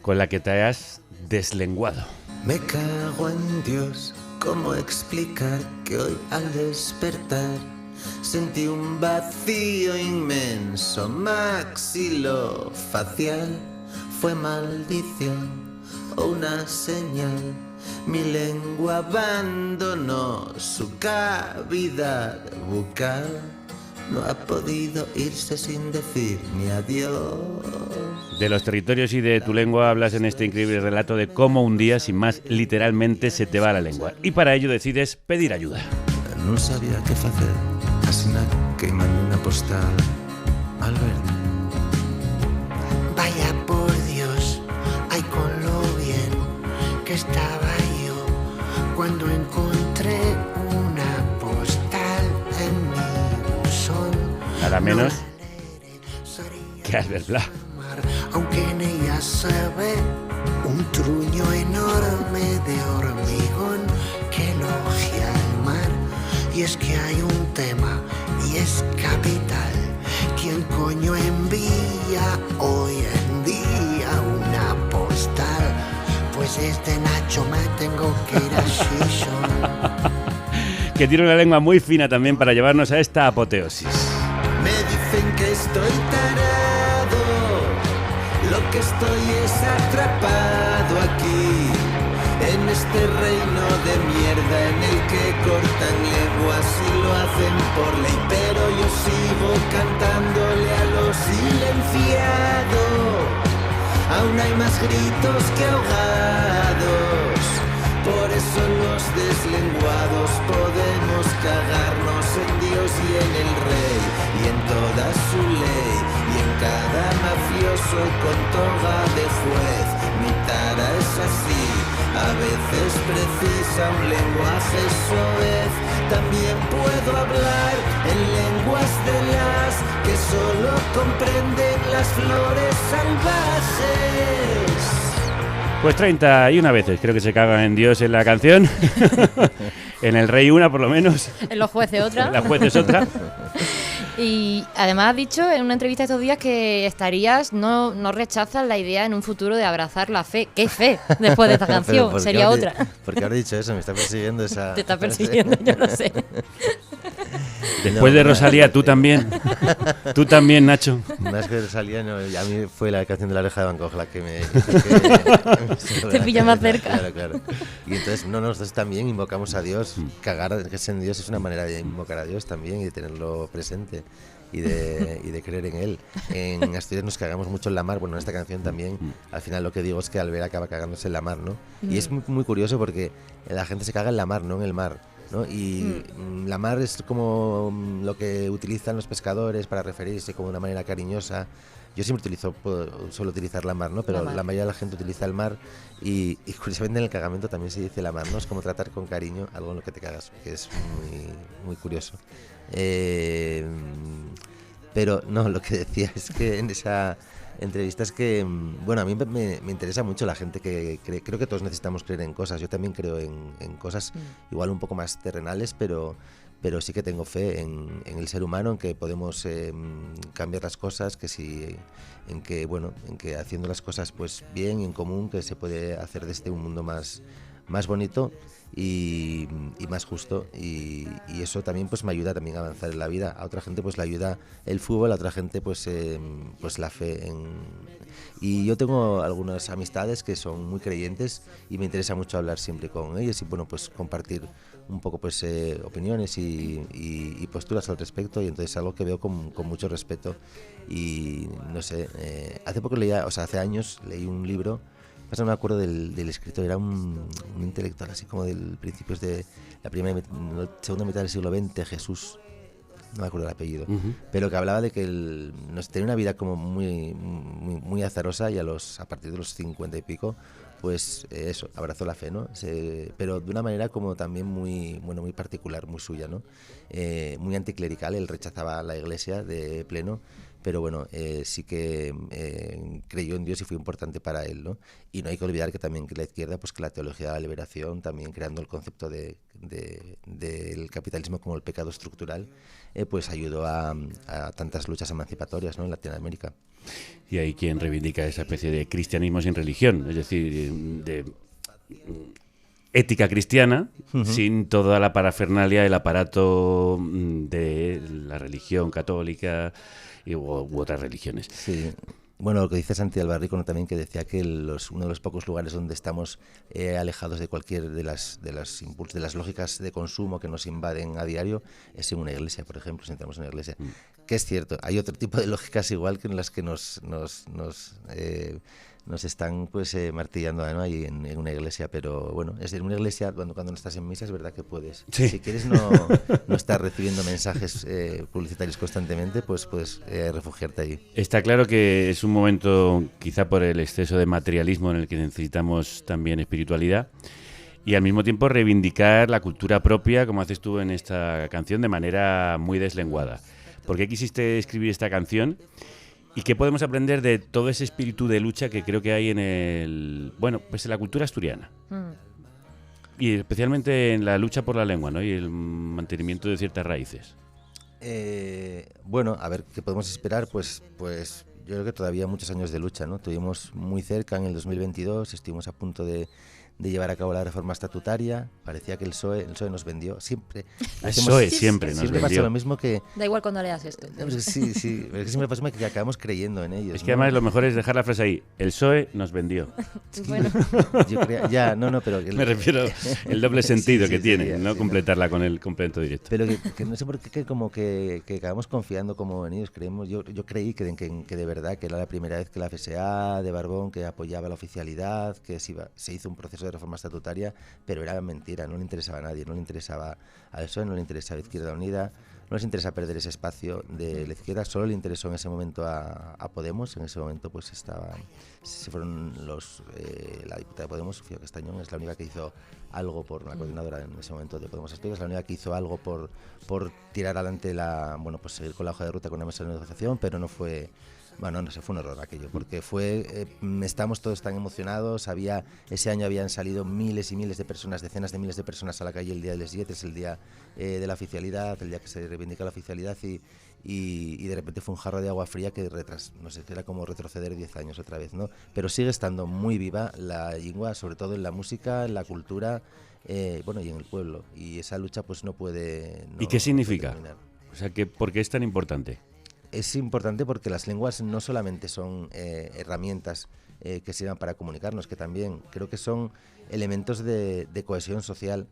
Speaker 1: con la que te has deslenguado.
Speaker 5: Me cago en Dios, ¿cómo explicar que hoy al despertar sentí un vacío inmenso maxilofacial? Fue maldición o una señal. Mi lengua abandonó su cavidad bucal. No ha podido irse sin decir ni adiós.
Speaker 1: De los territorios y de tu lengua hablas en este increíble relato de cómo un día, sin más, literalmente se te va la lengua. Y para ello decides pedir ayuda.
Speaker 5: No sabía qué hacer, así que mandé una postal al verde.
Speaker 11: Vaya por Dios, ay con lo bien que estaba yo cuando encontré una postal en mi buzón.
Speaker 1: Nada menos que Albert Bla.
Speaker 11: Aunque en ella se ve un truño enorme de hormigón que elogia el mar. Y es que hay un tema y es capital. ¿Quién coño envía hoy en día una postal? Pues este Nacho me tengo que ir a Shishon.
Speaker 1: Que tiene una lengua muy fina también para llevarnos a esta apoteosis.
Speaker 5: Me dicen que estoy tarado, lo que estoy es atrapado aquí, en este reino de mierda en el que cortan lenguas y lo hacen por ley, pero yo sigo cantándole a lo silenciado. Aún hay más gritos que ahogados, por eso los deslenguados podemos cagarnos en Dios y en el rey, y en toda su ley, y en cada mafioso con toga de juez. Mi tara es así, a veces precisa un lenguaje soez. También puedo hablar en lenguas de las que solo comprenden las flores salvajes.
Speaker 1: Pues 31 veces creo que se cagan en Dios en la canción. En el rey una por lo menos.
Speaker 2: En los jueces otra.
Speaker 1: En la jueces otra.
Speaker 2: Y además has dicho en una entrevista estos días que no rechazas la idea en un futuro de abrazar la fe. ¿Qué fe? Después de esta canción, sería otra.
Speaker 3: ¿Por qué habré dicho eso? Me está persiguiendo esa...
Speaker 2: Te está persiguiendo, yo lo sé.
Speaker 1: Después de Rosalía, tú también. Tú también, Nacho.
Speaker 3: Más que Rosalía, no, a mí fue la canción de La Oreja de Van Gogh la que me...
Speaker 2: Te pilla más cerca.
Speaker 3: Claro. Y entonces, nosotros también invocamos a Dios. Cagar en Dios es una manera de invocar a Dios también y de tenerlo presente y de creer en Él. En Asturias nos cagamos mucho en la mar. Bueno, en esta canción también, al final lo que digo es que Albert acaba cagándose en la mar, ¿no? Y es muy, muy curioso porque la gente se caga en la mar, no en el mar, ¿no? Y la mar es como lo que utilizan los pescadores para referirse como de una manera cariñosa. Yo siempre suelo utilizar la mar, ¿no? Pero la mayoría de la gente utiliza el mar y curiosamente en el cagamiento también se dice la mar, ¿no? Es como tratar con cariño algo en lo que te cagas, que es muy, muy curioso. Pero no, lo que decía es que en esa entrevista es que, bueno, a mí me interesa mucho la gente que cree. Creo que todos necesitamos creer en cosas. Yo también creo en cosas igual un poco más terrenales, pero sí que tengo fe en el ser humano, en que podemos cambiar las cosas, en que haciendo las cosas pues bien y en común, que se puede hacer de este un mundo más bonito y más justo, y eso también pues me ayuda también a avanzar en la vida. A otra gente pues le ayuda el fútbol, a otra gente pues la fe y yo tengo algunas amistades que son muy creyentes y me interesa mucho hablar siempre con ellos y bueno, pues compartir un poco pues opiniones y posturas al respecto, y entonces es algo que veo con mucho respeto. Y no sé, hace años leí un libro, no me acuerdo del escritor, era un intelectual así como del principios de la segunda mitad del siglo XX, Jesús, no me acuerdo el apellido, pero que hablaba de que tenía una vida como muy, muy, muy azarosa, y a partir de los 50 y pico pues eso, abrazó la fe, ¿no? Pero de una manera como también muy particular, muy suya, ¿no? Muy anticlerical, él rechazaba la Iglesia de pleno, pero bueno, sí que creyó en Dios y fue importante para él, ¿no? Y no hay que olvidar que también que la izquierda, pues que la teología de la liberación, también creando el concepto del capitalismo como el pecado estructural, pues ayudó a tantas luchas emancipatorias, ¿no? En Latinoamérica.
Speaker 1: Y hay quien reivindica esa especie de cristianismo sin religión, es decir, de ética cristiana, sin toda la parafernalia, el aparato de la religión católica u otras religiones.
Speaker 3: Sí. Bueno, lo que dice Santi Albarrico también, que decía que uno de los pocos lugares donde estamos alejados de cualquier de las lógicas de consumo que nos invaden a diario es en una iglesia, por ejemplo, si entramos en una iglesia. Que es cierto, hay otro tipo de lógicas igual que en las que nos están pues martillando, ¿no? Ahí en una iglesia, pero bueno, es en una iglesia cuando no estás en misa es verdad que puedes.
Speaker 1: Sí.
Speaker 3: Si quieres no estar recibiendo mensajes publicitarios constantemente, pues puedes refugiarte ahí.
Speaker 1: Está claro que es un momento, quizá por el exceso de materialismo, en el que necesitamos también espiritualidad y al mismo tiempo reivindicar la cultura propia, como haces tú en esta canción, de manera muy deslenguada. ¿Por qué quisiste escribir esta canción? ¿Y qué podemos aprender de todo ese espíritu de lucha que creo que hay en pues en la cultura asturiana? Y especialmente en la lucha por la lengua, ¿no? Y el mantenimiento de ciertas raíces.
Speaker 3: Bueno, a ver, ¿qué podemos esperar? Pues yo creo que todavía muchos años de lucha, ¿no? Tuvimos muy cerca en el 2022, estuvimos a punto de llevar a cabo la reforma estatutaria. Parecía que el PSOE nos vendió siempre.
Speaker 1: El PSOE siempre nos vendió.
Speaker 3: Pasa lo mismo que...
Speaker 2: Da igual cuando leas esto.
Speaker 3: Sí, es que siempre pasa que acabamos creyendo en ellos.
Speaker 1: Es que además lo mejor es dejar la frase ahí. El PSOE nos vendió.
Speaker 2: Bueno.
Speaker 3: Yo creo, pero...
Speaker 1: Me refiero el doble sentido que tiene, no
Speaker 3: sí,
Speaker 1: completarla con el complemento directo.
Speaker 3: Pero que no sé por qué como que acabamos confiando como en ellos. Yo creí que de verdad que era la primera vez que la FSA de Barbón, que apoyaba la oficialidad, que se hizo un proceso de reforma estatutaria, pero era mentira, no le interesaba a nadie, no le interesaba al PSOE, no le interesaba a Izquierda Unida, no les interesa perder ese espacio de la izquierda, solo le interesó en ese momento a Podemos. En ese momento pues se fueron la diputada de Podemos, Sofía Castañón, es la única que hizo algo por la coordinadora en ese momento de Podemos Asturias, la única que hizo algo por tirar adelante seguir con la hoja de ruta con una mesa de negociación, pero no fue... Bueno, no sé, fue un error aquello, porque estamos todos tan emocionados. Ese año habían salido miles y miles de personas, decenas de miles de personas a la calle el día del 17, es el día de la oficialidad, el día que se reivindica la oficialidad, y de repente fue un jarro de agua fría que era como retroceder 10 años otra vez, ¿no? Pero sigue estando muy viva la lengua, sobre todo en la música, en la cultura, y en el pueblo. Y esa lucha pues no puede...
Speaker 1: ¿Y qué significa? O sea, ¿por qué es tan importante?
Speaker 3: Es importante porque las lenguas no solamente son herramientas que sirvan para comunicarnos, que también creo que son elementos de cohesión social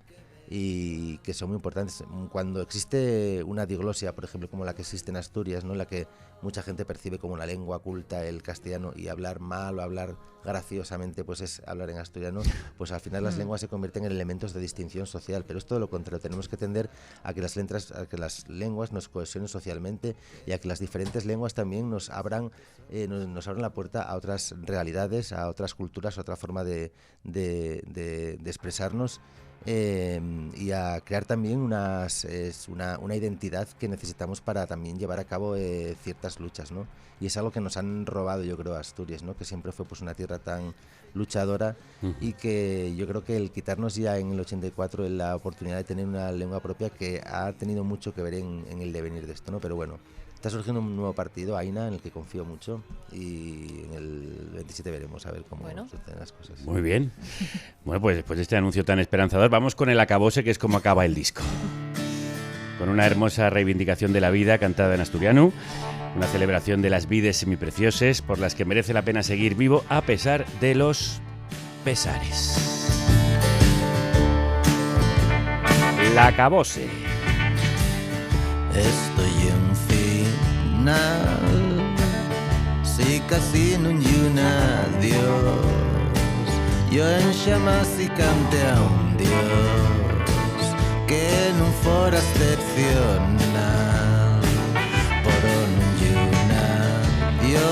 Speaker 3: y que son muy importantes. Cuando existe una diglosia, por ejemplo, como la que existe en Asturias, ¿no? La que mucha gente percibe como una lengua culta el castellano, y hablar mal o hablar graciosamente pues es hablar en asturiano, pues al final las lenguas se convierten en elementos de distinción social, pero es todo lo contrario. Tenemos que tender a que las lenguas nos cohesionen socialmente y a que las diferentes lenguas también nos abran la puerta a otras realidades, a otras culturas, a otra forma de expresarnos. Y a crear también una identidad que necesitamos para también llevar a cabo ciertas luchas, ¿no? Y es algo que nos han robado, yo creo, a Asturias, ¿no? Que siempre fue pues una tierra tan luchadora, y que yo creo que el quitarnos ya en el 84 la oportunidad de tener una lengua propia, que ha tenido mucho que ver en el devenir de esto, ¿no? Pero bueno, está surgiendo un nuevo partido, AINA, en el que confío mucho, y en el 27 veremos a ver cómo suceden las cosas.
Speaker 1: Muy bien. Bueno, pues después de este anuncio tan esperanzador, vamos con el acabose, que es como acaba el disco. Con una hermosa reivindicación de la vida cantada en asturiano, una celebración de las vides semiprecioses por las que merece la pena seguir vivo a pesar de los pesares. La acabose.
Speaker 12: Estoy en final, si casi non hi un adiós. Jo en llamas y cante a un Dios que non fora excepcional, pero non hi un adiós.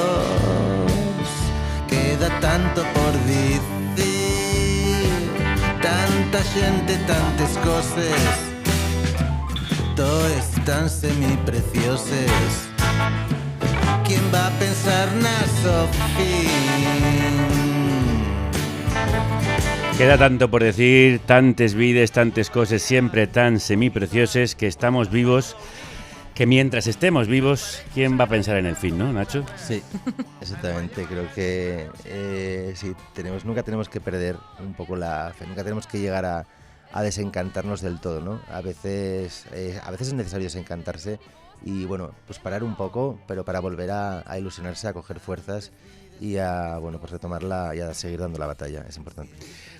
Speaker 12: Queda tanto por decir. gente tantes coses, toes tan semiprecioses. ¿Quién va a pensar naso fin?
Speaker 1: Queda tanto por decir, tantes vides, tantes cosas siempre tan semiprecioses, que estamos vivos, que mientras estemos vivos, ¿quién va a pensar en el fin, no, Nacho?
Speaker 3: Sí, exactamente. Creo que sí, nunca tenemos que perder un poco la fe, nunca tenemos que llegar a desencantarnos del todo, ¿no? A veces es necesario desencantarse y, bueno, pues parar un poco, pero para volver a ilusionarse, a coger fuerzas y a, bueno, pues retomarla y a seguir dando la batalla, es importante.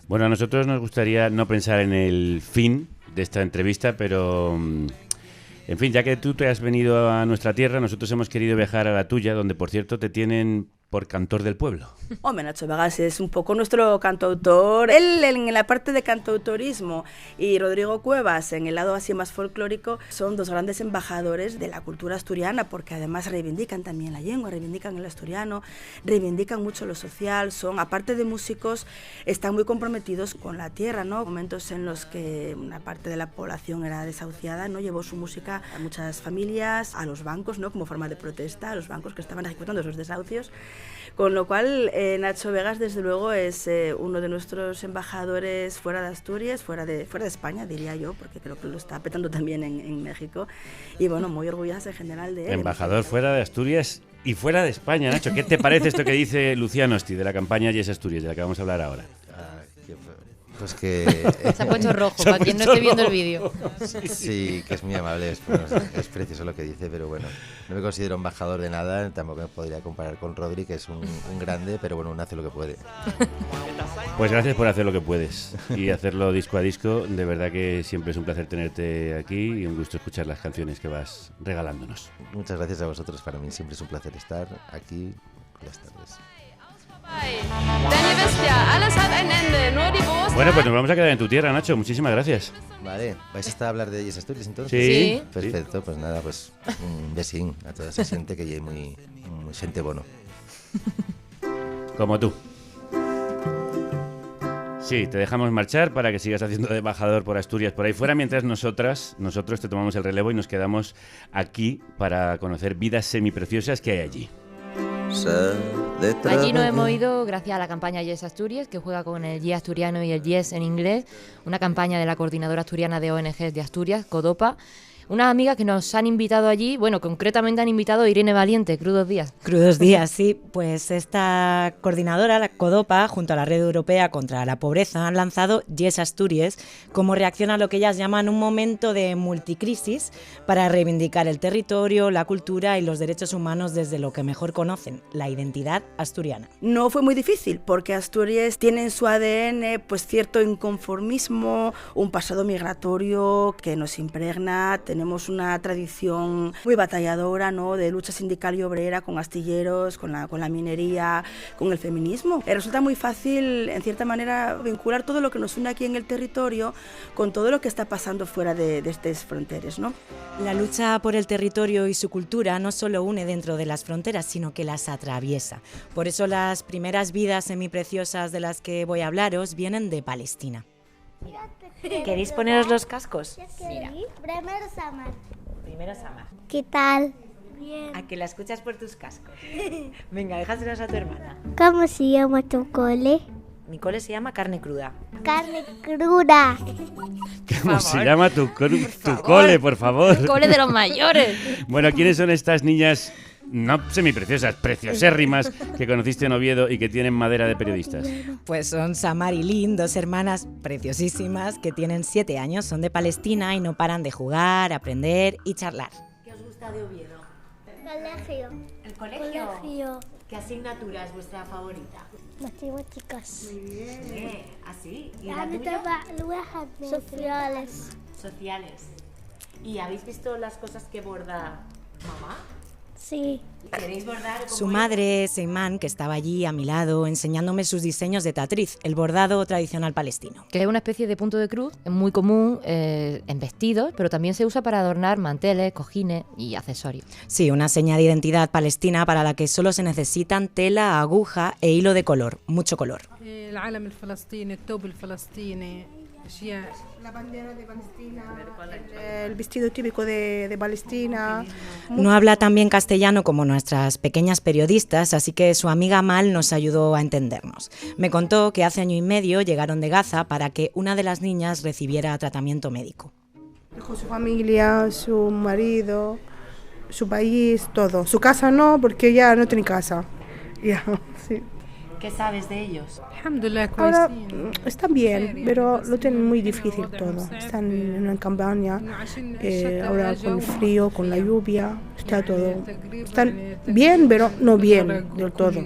Speaker 1: Bueno, a nosotros nos gustaría no pensar en el fin de esta entrevista, pero, en fin, ya que tú te has venido a nuestra tierra, nosotros hemos querido viajar a la tuya, donde, por cierto, te tienen por cantor del pueblo.
Speaker 13: Hombre, Nacho Vegas es un poco nuestro cantautor, él en la parte de cantautorismo y Rodrigo Cuevas en el lado así más folclórico son dos grandes embajadores de la cultura asturiana, porque además reivindican también la lengua, reivindican el asturiano, reivindican mucho lo social, son, aparte de músicos, están muy comprometidos con la tierra, ¿no? Momentos en los que una parte de la población era desahuciada, ¿no? Llevó su música a muchas familias, a los bancos, ¿no? Como forma de protesta, a los bancos que estaban ejecutando esos desahucios. Con lo cual, Nacho Vegas, desde luego, es uno de nuestros embajadores fuera de Asturias, fuera de España, diría yo, porque creo que lo está petando también en México. Y bueno, muy orgullosa en general de él.
Speaker 1: Embajador fuera de Asturias y fuera de España, Nacho. ¿Qué te parece esto que dice Luciano Osti de la campaña Yes Asturias, de la que vamos a hablar ahora?
Speaker 3: Pues que...
Speaker 2: Se ha puesto rojo, para quien no esté viendo el vídeo.
Speaker 3: Sí, que es muy amable, es precioso lo que dice, pero bueno, no me considero embajador de nada, tampoco me podría comparar con Rodri, que es un grande, pero bueno, uno hace lo que puede.
Speaker 1: Pues gracias por hacer lo que puedes y hacerlo disco a disco. De verdad que siempre es un placer tenerte aquí y un gusto escuchar las canciones que vas regalándonos.
Speaker 3: Muchas gracias a vosotros, para mí siempre es un placer estar aquí las tardes.
Speaker 1: Bueno, pues nos vamos a quedar en tu tierra, Nacho. Muchísimas gracias.
Speaker 3: Vale, ¿vais a estar a hablar de Yes Asturias entonces?
Speaker 1: Sí.
Speaker 3: Perfecto, pues nada, pues un besín a toda esa gente que ya es muy gente bono.
Speaker 1: Como tú. Sí, te dejamos marchar para que sigas haciendo de embajador por Asturias por ahí fuera, mientras nosotros te tomamos el relevo y nos quedamos aquí para conocer vidas semipreciosas que hay allí.
Speaker 2: Allí nos hemos ido gracias a la campaña Yes Asturias, que juega con el Yes asturiano y el Yes en inglés, una campaña de la Coordinadora Asturiana de ONGs de Asturias, CODOPA. Unas amigas que nos han invitado allí, bueno, concretamente han invitado a Irene Valiente, Crudos Días.
Speaker 14: Crudos Días, sí. Pues esta coordinadora, la CODOPA, junto a la Red Europea contra la Pobreza, han lanzado Yes Asturias como reacción a lo que ellas llaman un momento de multicrisis para reivindicar el territorio, la cultura y los derechos humanos desde lo que mejor conocen, la identidad asturiana.
Speaker 13: No fue muy difícil, porque Asturias tiene en su ADN pues cierto inconformismo, un pasado migratorio que nos impregna. Tenemos una tradición muy batalladora, ¿no?, de lucha sindical y obrera con astilleros, con la minería, con el feminismo. Resulta muy fácil, en cierta manera, vincular todo lo que nos une aquí en el territorio con todo lo que está pasando fuera de estas fronteras, ¿no?
Speaker 14: La lucha por el territorio y su cultura no solo une dentro de las fronteras, sino que las atraviesa. Por eso las primeras vidas semipreciosas de las que voy a hablaros vienen de Palestina. ¿Queréis poneros los cascos?
Speaker 15: Mira.
Speaker 14: Primero Samar.
Speaker 15: ¿Qué tal? Bien.
Speaker 14: ¿A que la escuchas por tus cascos? Venga, déjaselos a tu hermana.
Speaker 15: ¿Cómo se llama tu cole?
Speaker 14: Mi cole se llama Carne Cruda.
Speaker 15: Carne Cruda.
Speaker 1: ¿Cómo se llama tu cole, por favor?
Speaker 2: El cole de los mayores.
Speaker 1: Bueno, ¿quiénes son estas niñas no semipreciosas, preciosérrimas, que conociste en Oviedo y que tienen madera de periodistas?
Speaker 14: Pues son Samar y Lynn, dos hermanas preciosísimas que tienen 7 años, son de Palestina y no paran de jugar, aprender y charlar.
Speaker 16: ¿Qué os gusta de Oviedo?
Speaker 15: Colegio.
Speaker 16: ¿El colegio? ¿Qué asignatura es vuestra favorita?
Speaker 15: Matemáticas.
Speaker 16: Muy bien. ¿Así? ¿Y la tuya?
Speaker 15: Sociales.
Speaker 16: Sociales. ¿Y habéis visto las cosas que borda mamá?
Speaker 15: Sí.
Speaker 16: ¿Queréis bordar?
Speaker 14: Su madre es Eiman, que estaba allí a mi lado enseñándome sus diseños de tatriz, el bordado tradicional palestino.
Speaker 2: Que es una especie de punto de cruz, es muy común en vestidos, pero también se usa para adornar manteles, cojines y accesorios.
Speaker 14: Sí, una seña de identidad palestina para la que solo se necesitan tela, aguja e hilo de color, mucho color.
Speaker 17: La bandera de Palestina, el vestido típico de Palestina.
Speaker 14: No habla tan bien castellano como nuestras pequeñas periodistas, así que su amiga Mal nos ayudó a entendernos. Me contó que hace 1 año y medio llegaron de Gaza para que una de las niñas recibiera tratamiento médico.
Speaker 17: Dejó su familia, su marido, su país, todo. Su casa no, porque ya no tiene casa. Ya, sí.
Speaker 16: ¿Qué sabes de ellos?
Speaker 17: Ahora están bien, pero lo tienen muy difícil todo. Están en una campaña, ahora con el frío, con la lluvia, está todo. Están bien, pero no bien del todo.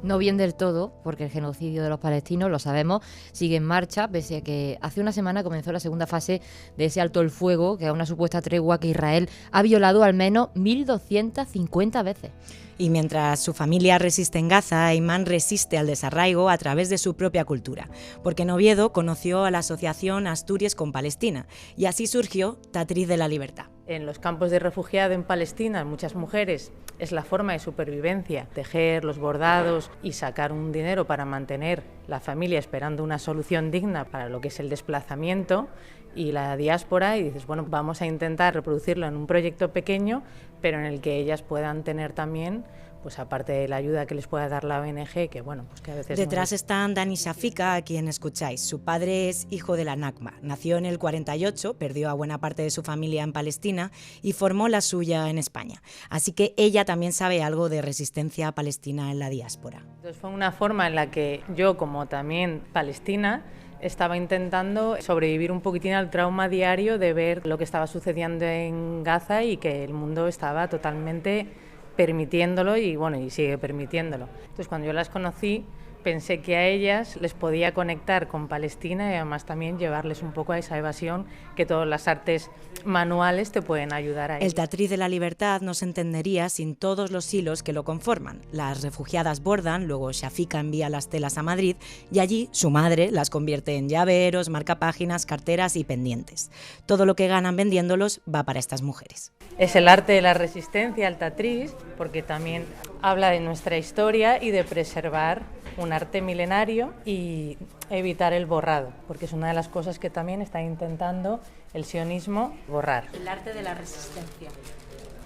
Speaker 2: No bien del todo, porque el genocidio de los palestinos, lo sabemos, sigue en marcha, pese a que hace una semana comenzó la segunda fase de ese alto el fuego, que es una supuesta tregua que Israel ha violado al menos 1.250 veces.
Speaker 14: Y mientras su familia resiste en Gaza, Ayman resiste al desarraigo a través de su propia cultura, porque en Oviedo conoció a la asociación Asturias con Palestina, y así surgió Tatriz de la Libertad.
Speaker 18: En los campos de refugiados en Palestina, muchas mujeres, es la forma de supervivencia, tejer los bordados y sacar un dinero para mantener la familia esperando una solución digna para lo que es el desplazamiento y la diáspora, y dices, bueno, vamos a intentar reproducirlo en un proyecto pequeño, pero en el que ellas puedan tener también, pues aparte de la ayuda que les pueda dar la ONG, que bueno, pues que a veces...
Speaker 14: Detrás están Dani Shafika, a quien escucháis. Su padre es hijo de la Nakba. Nació en el 48, perdió a buena parte de su familia en Palestina y formó la suya en España. Así que ella también sabe algo de resistencia palestina en la diáspora.
Speaker 18: Entonces fue una forma en la que yo, como también palestina, estaba intentando sobrevivir un poquitín al trauma diario de ver lo que estaba sucediendo en Gaza y que el mundo estaba totalmente permitiéndolo y bueno, y sigue permitiéndolo. Entonces cuando yo las conocí pensé que a ellas les podía conectar con Palestina y además también llevarles un poco a esa evasión que todas las artes manuales te pueden ayudar a ello.
Speaker 14: El Tatriz de la Libertad no se entendería sin todos los hilos que lo conforman. Las refugiadas bordan, luego Shafika envía las telas a Madrid y allí su madre las convierte en llaveros, marcapáginas, carteras y pendientes. Todo lo que ganan vendiéndolos va para estas mujeres.
Speaker 18: Es el arte de la resistencia, el Tatriz, porque también habla de nuestra historia y de preservar un arte milenario y evitar el borrado, porque es una de las cosas que también está intentando el sionismo borrar.
Speaker 16: El arte de la resistencia.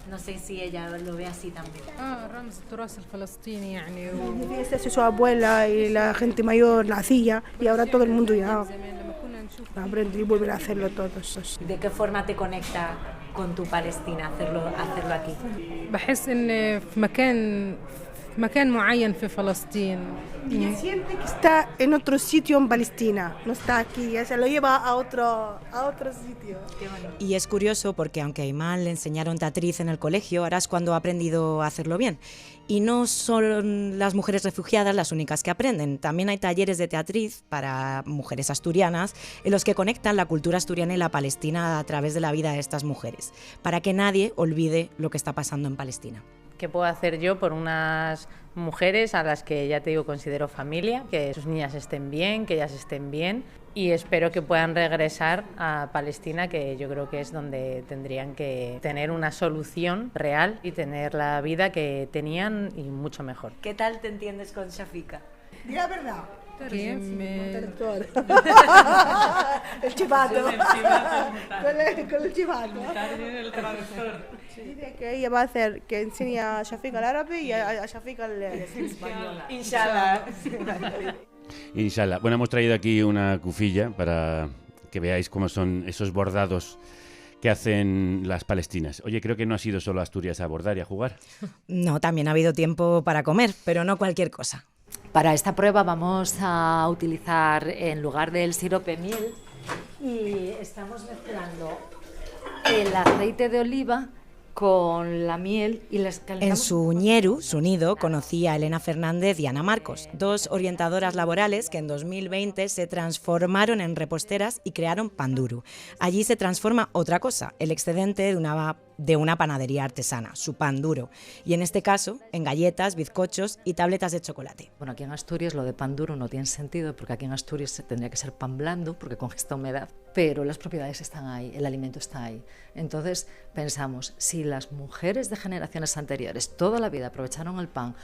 Speaker 16: No sé si ella lo ve así también.
Speaker 17: Esta es su abuela y la gente mayor la hacía y ahora todo el mundo ya aprende y vuelve a hacerlo todos.
Speaker 16: ¿De qué forma te conecta con tu Palestina hacerlo aquí?
Speaker 19: بحس إن في مكان معين في فلسطين.
Speaker 17: Ella siente que está en otro sitio en Palestina, no está aquí, ya se lo lleva a otro sitio.
Speaker 14: Y es curioso porque aunque a Ayman le enseñaron Tatriz en el colegio, ahora es cuando ha aprendido a hacerlo bien. Y no son las mujeres refugiadas las únicas que aprenden, también hay talleres de Tatriz para mujeres asturianas en los que conectan la cultura asturiana y la palestina a través de la vida de estas mujeres, para que nadie olvide lo que está pasando en Palestina.
Speaker 18: ¿Qué puedo hacer yo por unas mujeres a las que ya te digo considero familia, que sus niñas estén bien, que ellas estén bien y espero que puedan regresar a Palestina, que yo creo que es donde tendrían que tener una solución real y tener la vida que tenían y mucho mejor?
Speaker 16: ¿Qué tal te entiendes con Shafika?
Speaker 17: Di la verdad. El chivato. Con el chivato. Dice que ella va a hacer que enseñe a Shafika el árabe y a Shafika el español.
Speaker 16: Inshallah.
Speaker 1: Inshallah. Bueno, hemos traído aquí una cufilla para que veáis cómo son esos bordados que hacen las palestinas. Oye, creo que no ha sido solo Asturias a bordar y a jugar.
Speaker 14: No, también ha habido tiempo para comer, pero no cualquier cosa.
Speaker 20: Para esta prueba vamos a utilizar, en lugar del sirope, miel, y estamos mezclando el aceite de oliva con la miel y las calentamos.
Speaker 14: En su ñeru, su nido, conocí a Elena Fernández y Ana Marcos, dos orientadoras laborales que en 2020 se transformaron en reposteras y crearon Panduru. Allí se transforma otra cosa, el excedente de una panadería artesana, su pan duro, y en este caso en galletas, bizcochos y tabletas de chocolate.
Speaker 20: Bueno, aquí en Asturias lo de pan duro no tiene sentido, porque aquí en Asturias tendría que ser pan blando, porque con esta humedad, pero las propiedades están ahí, el alimento está ahí. Entonces pensamos, si las mujeres de generaciones anteriores toda la vida aprovecharon el pan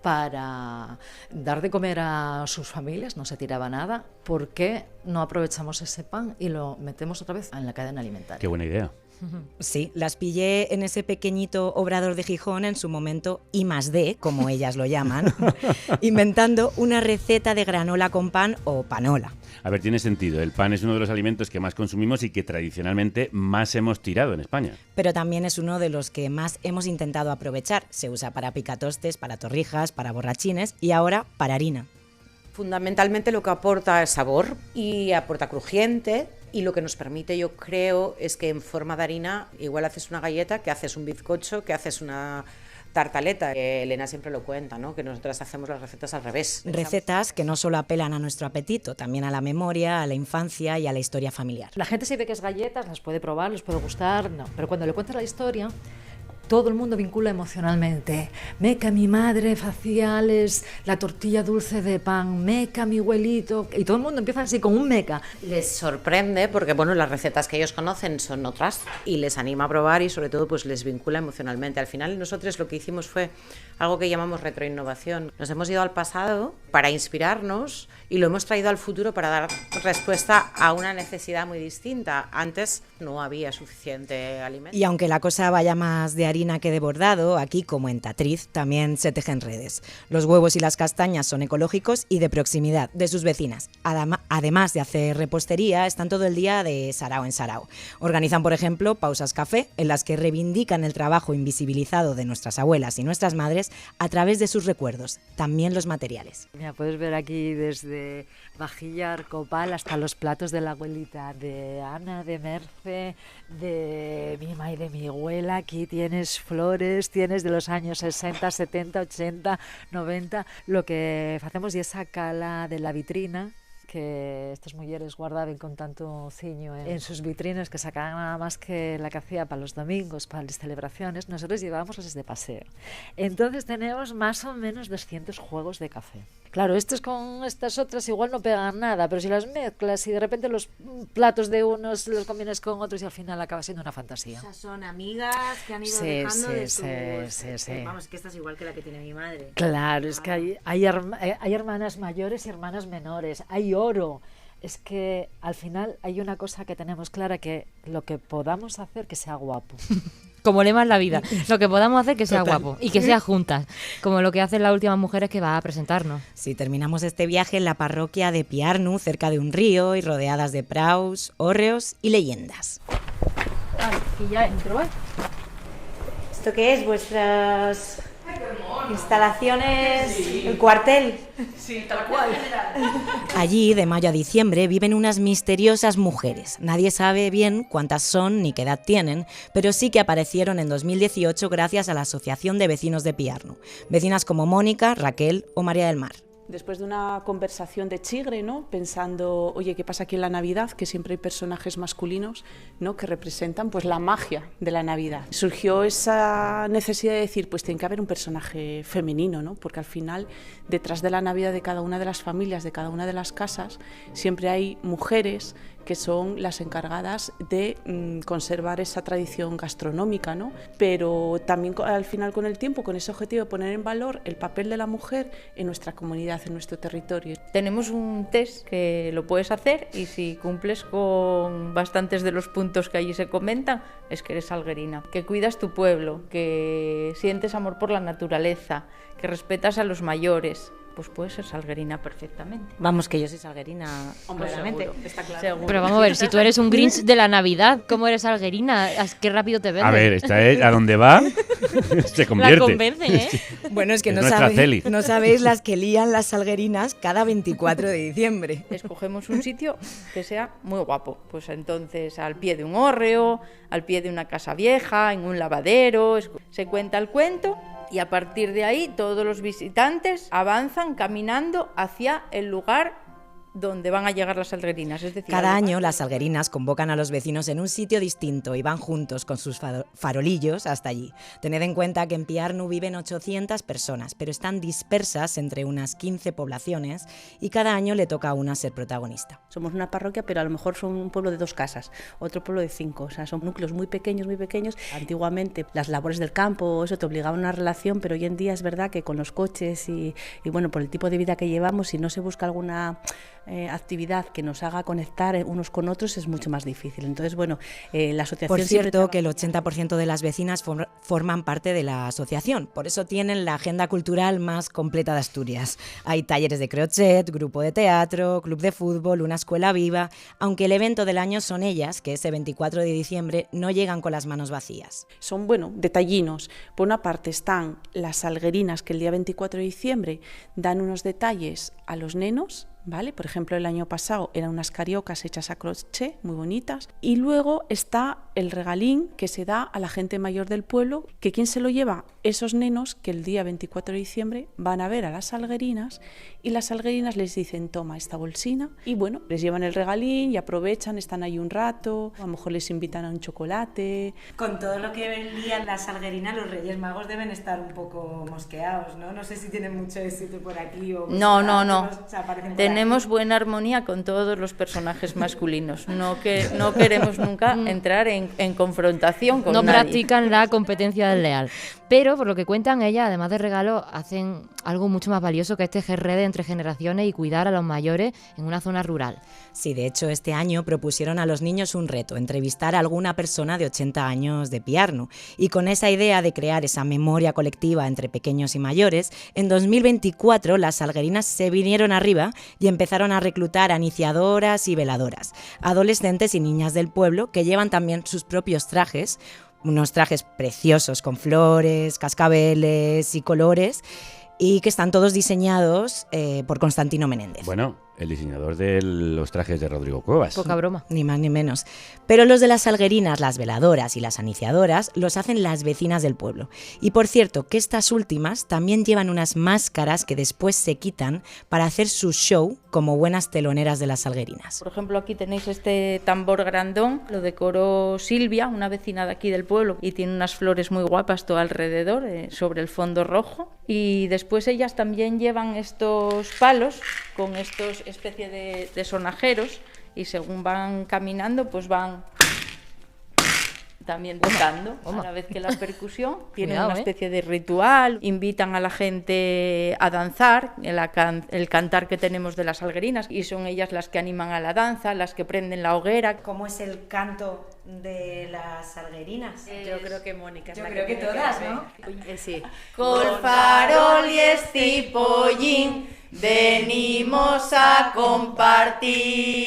Speaker 20: para dar de comer a sus familias, no se tiraba nada. ¿Por qué no aprovechamos ese pan y lo metemos otra vez en la cadena alimentaria?
Speaker 1: Qué buena idea.
Speaker 14: Sí, las pillé en ese pequeñito obrador de Gijón en su momento I+D, como ellas lo llaman, inventando una receta de granola con pan o panola.
Speaker 1: A ver, tiene sentido. El pan es uno de los alimentos que más consumimos y que tradicionalmente más hemos tirado en España.
Speaker 14: Pero también es uno de los que más hemos intentado aprovechar. Se usa para picatostes, para torrijas, para borrachines y ahora para harina.
Speaker 21: Fundamentalmente lo que aporta es sabor y aporta crujiente, y lo que nos permite, yo creo, es que en forma de harina igual haces una galleta, que haces un bizcocho, que haces una tartaleta. Elena siempre lo cuenta, ¿no? Que nosotras hacemos las recetas al revés.
Speaker 14: Recetas que no solo apelan a nuestro apetito, también a la memoria, a la infancia y a la historia familiar.
Speaker 20: La gente si ve que es galletas, las puede probar, les puede gustar, no. Pero cuando le cuentas la historia, todo el mundo vincula emocionalmente. Meca, mi madre, faciales, la tortilla dulce de pan, meca, mi abuelito. Y todo el mundo empieza así con un meca.
Speaker 21: Les sorprende porque, bueno, las recetas que ellos conocen son otras y les anima a probar y sobre todo pues les vincula emocionalmente. Al final nosotros lo que hicimos fue algo que llamamos retroinnovación. Nos hemos ido al pasado para inspirarnos y lo hemos traído al futuro para dar respuesta a una necesidad muy distinta. Antes no había suficiente alimento.
Speaker 14: Y aunque la cosa vaya más de harina que de bordado, aquí como en Tatriz también se tejen redes. Los huevos y las castañas son ecológicos y de proximidad de sus vecinas. Además de hacer repostería, están todo el día de sarao en sarao. Organizan, por ejemplo, pausas café en las que reivindican el trabajo invisibilizado de nuestras abuelas y nuestras madres a través de sus recuerdos, también los materiales.
Speaker 20: Mira, puedes ver aquí desde vajilla arcopal hasta los platos de la abuelita, de Ana, de Merce, de mi mamá y de mi abuela. Aquí tienes flores, tienes de los años 60, 70, 80, 90. Lo que hacemos y esa cala de la vitrina, que estas mujeres guardaban con tanto ciño en sus vitrinas, que sacaban nada más que la que hacía para los domingos, para las celebraciones, nosotros llevábamos de paseo. Entonces tenemos más o menos 200 juegos de café. Claro, estos con estas otras igual no pegan nada, pero si las mezclas y de repente los platos de unos los combinas con otros y al final acaba siendo una fantasía.
Speaker 16: O sea, son amigas que han ido dejando de sus...
Speaker 20: Sí.
Speaker 16: Vamos, que esta es igual que la que tiene mi madre.
Speaker 20: Claro, es que hay hermanas mayores y hermanas menores, hay oro. Es que al final hay una cosa que tenemos clara, que lo que podamos hacer que sea guapo.
Speaker 2: Como lema en la vida, lo que podamos hacer que sea
Speaker 14: Total.
Speaker 2: guapo y que sea juntas, como lo que hacen las últimas mujeres que va a presentarnos.
Speaker 14: Sí, terminamos este viaje en la parroquia de Piarnu, cerca de un río y rodeadas de praus, hórreos y leyendas.
Speaker 16: Aquí ya entro, ¿eh? ¿Esto qué es? ¿Vuestras instalaciones? ¿El cuartel?
Speaker 13: Sí, tal cual.
Speaker 14: Allí, de mayo a diciembre, viven unas misteriosas mujeres. Nadie sabe bien cuántas son ni qué edad tienen, pero sí que aparecieron en 2018 gracias a la Asociación de Vecinos de Piarnu. Vecinas como Mónica, Raquel o María del Mar.
Speaker 9: Después de una conversación de chigre, ¿no? Pensando, oye, ¿qué pasa aquí en la Navidad? Que siempre hay personajes masculinos, ¿no? Que representan pues la magia de la Navidad. Surgió esa necesidad de decir, pues tiene que haber un personaje femenino, ¿no? Porque al final, detrás de la Navidad de cada una de las familias, de cada una de las casas, siempre hay mujeres que son las encargadas de conservar esa tradición gastronómica, ¿no? Pero también al final, con el tiempo, con ese objetivo de poner en valor el papel de la mujer en nuestra comunidad, en nuestro territorio.
Speaker 22: Tenemos un test que lo puedes hacer y si cumples con bastantes de los puntos que allí se comentan, es que eres alguerina, que cuidas tu pueblo, que sientes amor por la naturaleza, que respetas a los mayores. Pues puedes ser salguerina perfectamente.
Speaker 16: Vamos, que yo soy salguerina, claramente.
Speaker 22: Seguro, está claro.
Speaker 16: Seguro.
Speaker 2: Pero vamos a ver, si tú eres un Grinch de la Navidad, ¿cómo eres alguerina? Qué rápido te ves.
Speaker 1: A ver, esta es a donde va, se convierte.
Speaker 2: La convencen, ¿eh?
Speaker 14: Bueno, es que
Speaker 1: Es
Speaker 14: no
Speaker 1: nuestra Celi.
Speaker 14: sabéis las que lían las salguerinas cada 24 de diciembre.
Speaker 22: Escogemos un sitio que sea muy guapo. Pues entonces al pie de un hórreo, al pie de una casa vieja, en un lavadero, se cuenta el cuento. Y a partir de ahí todos los visitantes avanzan caminando hacia el lugar donde van a llegar las salguerinas. Es decir,
Speaker 14: cada año las salguerinas convocan a los vecinos en un sitio distinto y van juntos con sus farolillos hasta allí. Tened en cuenta que en Piarnu viven 800 personas, pero están dispersas entre unas 15 poblaciones y cada año le toca a una ser protagonista.
Speaker 4: Somos una parroquia, pero a lo mejor son un pueblo de 2 casas, otro pueblo de 5, o sea, son núcleos muy pequeños, muy pequeños. Antiguamente las labores del campo, eso te obligaban a una relación, pero hoy en día es verdad que con los coches y bueno, por el tipo de vida que llevamos, si no se busca alguna actividad que nos haga conectar unos con otros, es mucho más difícil. Entonces, bueno, la asociación...
Speaker 14: Por cierto, que el 80% de las vecinas forman parte de la asociación, por eso tienen la agenda cultural más completa de Asturias. Hay talleres de crochet, grupo de teatro, club de fútbol, una escuela viva, aunque el evento del año son ellas, que ese 24 de diciembre no llegan con las manos vacías.
Speaker 9: Son, bueno, detallinos. Por una parte están las salguerinas que el día 24 de diciembre dan unos detalles a los nenos, ¿vale? Por ejemplo, el año pasado eran unas cariocas hechas a crochet, muy bonitas. Y luego está el regalín que se da a la gente mayor del pueblo, que ¿quién se lo lleva? Esos nenos que el día 24 de diciembre van a ver a las salguerinas y las salguerinas les dicen, toma esta bolsina, y bueno, les llevan el regalín y aprovechan, están ahí un rato, a lo mejor les invitan a un chocolate.
Speaker 14: Con todo lo que vendían las salguerinas, los Reyes Magos deben estar un poco mosqueados, ¿no? No sé si tienen mucho éxito por aquí o...
Speaker 22: No. Tenemos buena armonía con todos los personajes masculinos. No queremos nunca entrar en confrontación con nadie.
Speaker 2: No practican la competencia desleal. Pero, por lo que cuentan ellas, además de regalos, hacen algo mucho más valioso que tejer redes entre generaciones y cuidar a los mayores en una zona rural.
Speaker 14: Sí, de hecho, este año propusieron a los niños un reto, entrevistar a alguna persona de 80 años de Piarnu. Y con esa idea de crear esa memoria colectiva entre pequeños y mayores, en 2024 las salguerinas se vinieron arriba y empezaron a reclutar a iniciadoras y veladoras, adolescentes y niñas del pueblo que llevan también sus propios trajes, unos trajes preciosos con flores, cascabeles y colores, y que están todos diseñados por Constantino Menéndez.
Speaker 1: Bueno, el diseñador de los trajes de Rodrigo Cuevas.
Speaker 2: Poca broma.
Speaker 14: Ni más ni menos. Pero los de las salguerinas, las veladoras y las aniciadoras los hacen las vecinas del pueblo. Y por cierto, que estas últimas también llevan unas máscaras que después se quitan para hacer su show como buenas teloneras de las salguerinas.
Speaker 22: Por ejemplo, aquí tenéis este tambor grandón, lo decoró Silvia, una vecina de aquí del pueblo, y tiene unas flores muy guapas todo alrededor, sobre el fondo rojo. Y después ellas también llevan estos palos con estos especie de sonajeros, y según van caminando pues van también tocando a la vez que la percusión. Tienen una especie de ritual, invitan a la gente a danzar, el cantar que tenemos de las salguerinas, y son ellas las que animan a la danza, las que prenden la hoguera.
Speaker 14: ¿Cómo es el canto de las salguerinas?
Speaker 4: Yo creo que Mónica es
Speaker 14: Yo
Speaker 4: la
Speaker 14: creo que todas, ¿no?
Speaker 4: Sí.
Speaker 22: Col farol y estipollín, venimos a compartir.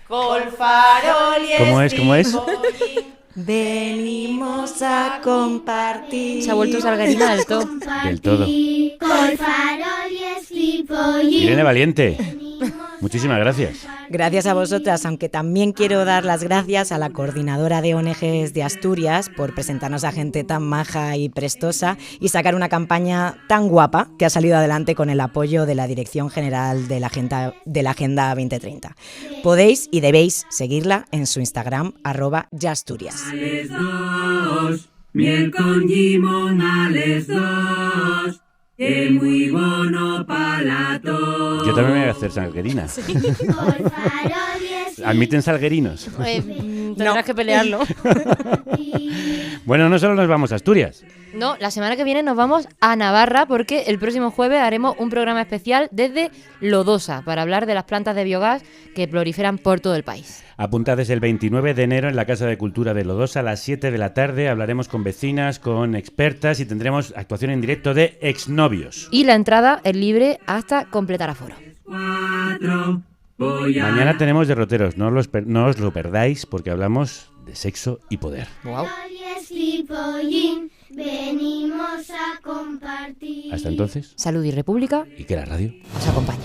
Speaker 22: Col farol y
Speaker 1: ¿Cómo es?
Speaker 14: Venimos a compartir.
Speaker 2: Se ha vuelto salguerina del todo.
Speaker 1: Del todo.
Speaker 15: Col farol y estipollín.
Speaker 1: Irene Valiente, muchísimas gracias.
Speaker 14: Gracias a vosotras, aunque también quiero dar las gracias a la coordinadora de ONGs de Asturias por presentarnos a gente tan maja y prestosa y sacar una campaña tan guapa que ha salido adelante con el apoyo de la Dirección General de la Agenda 2030. Podéis y debéis seguirla en su Instagram, @yaasturias.
Speaker 5: Miel con limón a les dos, es muy bueno para todos.
Speaker 1: Yo también me voy a hacer salguerina.
Speaker 2: Sí.
Speaker 1: ¿Admiten salguerinos?
Speaker 2: Tendrás que pelearlo.
Speaker 1: Bueno, no solo nos vamos a Asturias.
Speaker 2: No, la semana que viene nos vamos a Navarra porque el próximo jueves haremos un programa especial desde Lodosa para hablar de las plantas de biogás que proliferan por todo el país.
Speaker 1: Apuntad desde el 29 de enero en la Casa de Cultura de Lodosa a las 7 de la tarde. Hablaremos con vecinas, con expertas y tendremos actuación en directo de exnovios.
Speaker 2: Y la entrada es libre hasta completar aforo.
Speaker 1: Mañana tenemos derroteros, no os lo perdáis porque hablamos de sexo y poder.
Speaker 2: Wow.
Speaker 15: Venimos a compartir.
Speaker 1: Hasta entonces.
Speaker 2: Salud y República.
Speaker 1: Y que la radio
Speaker 2: os acompañe.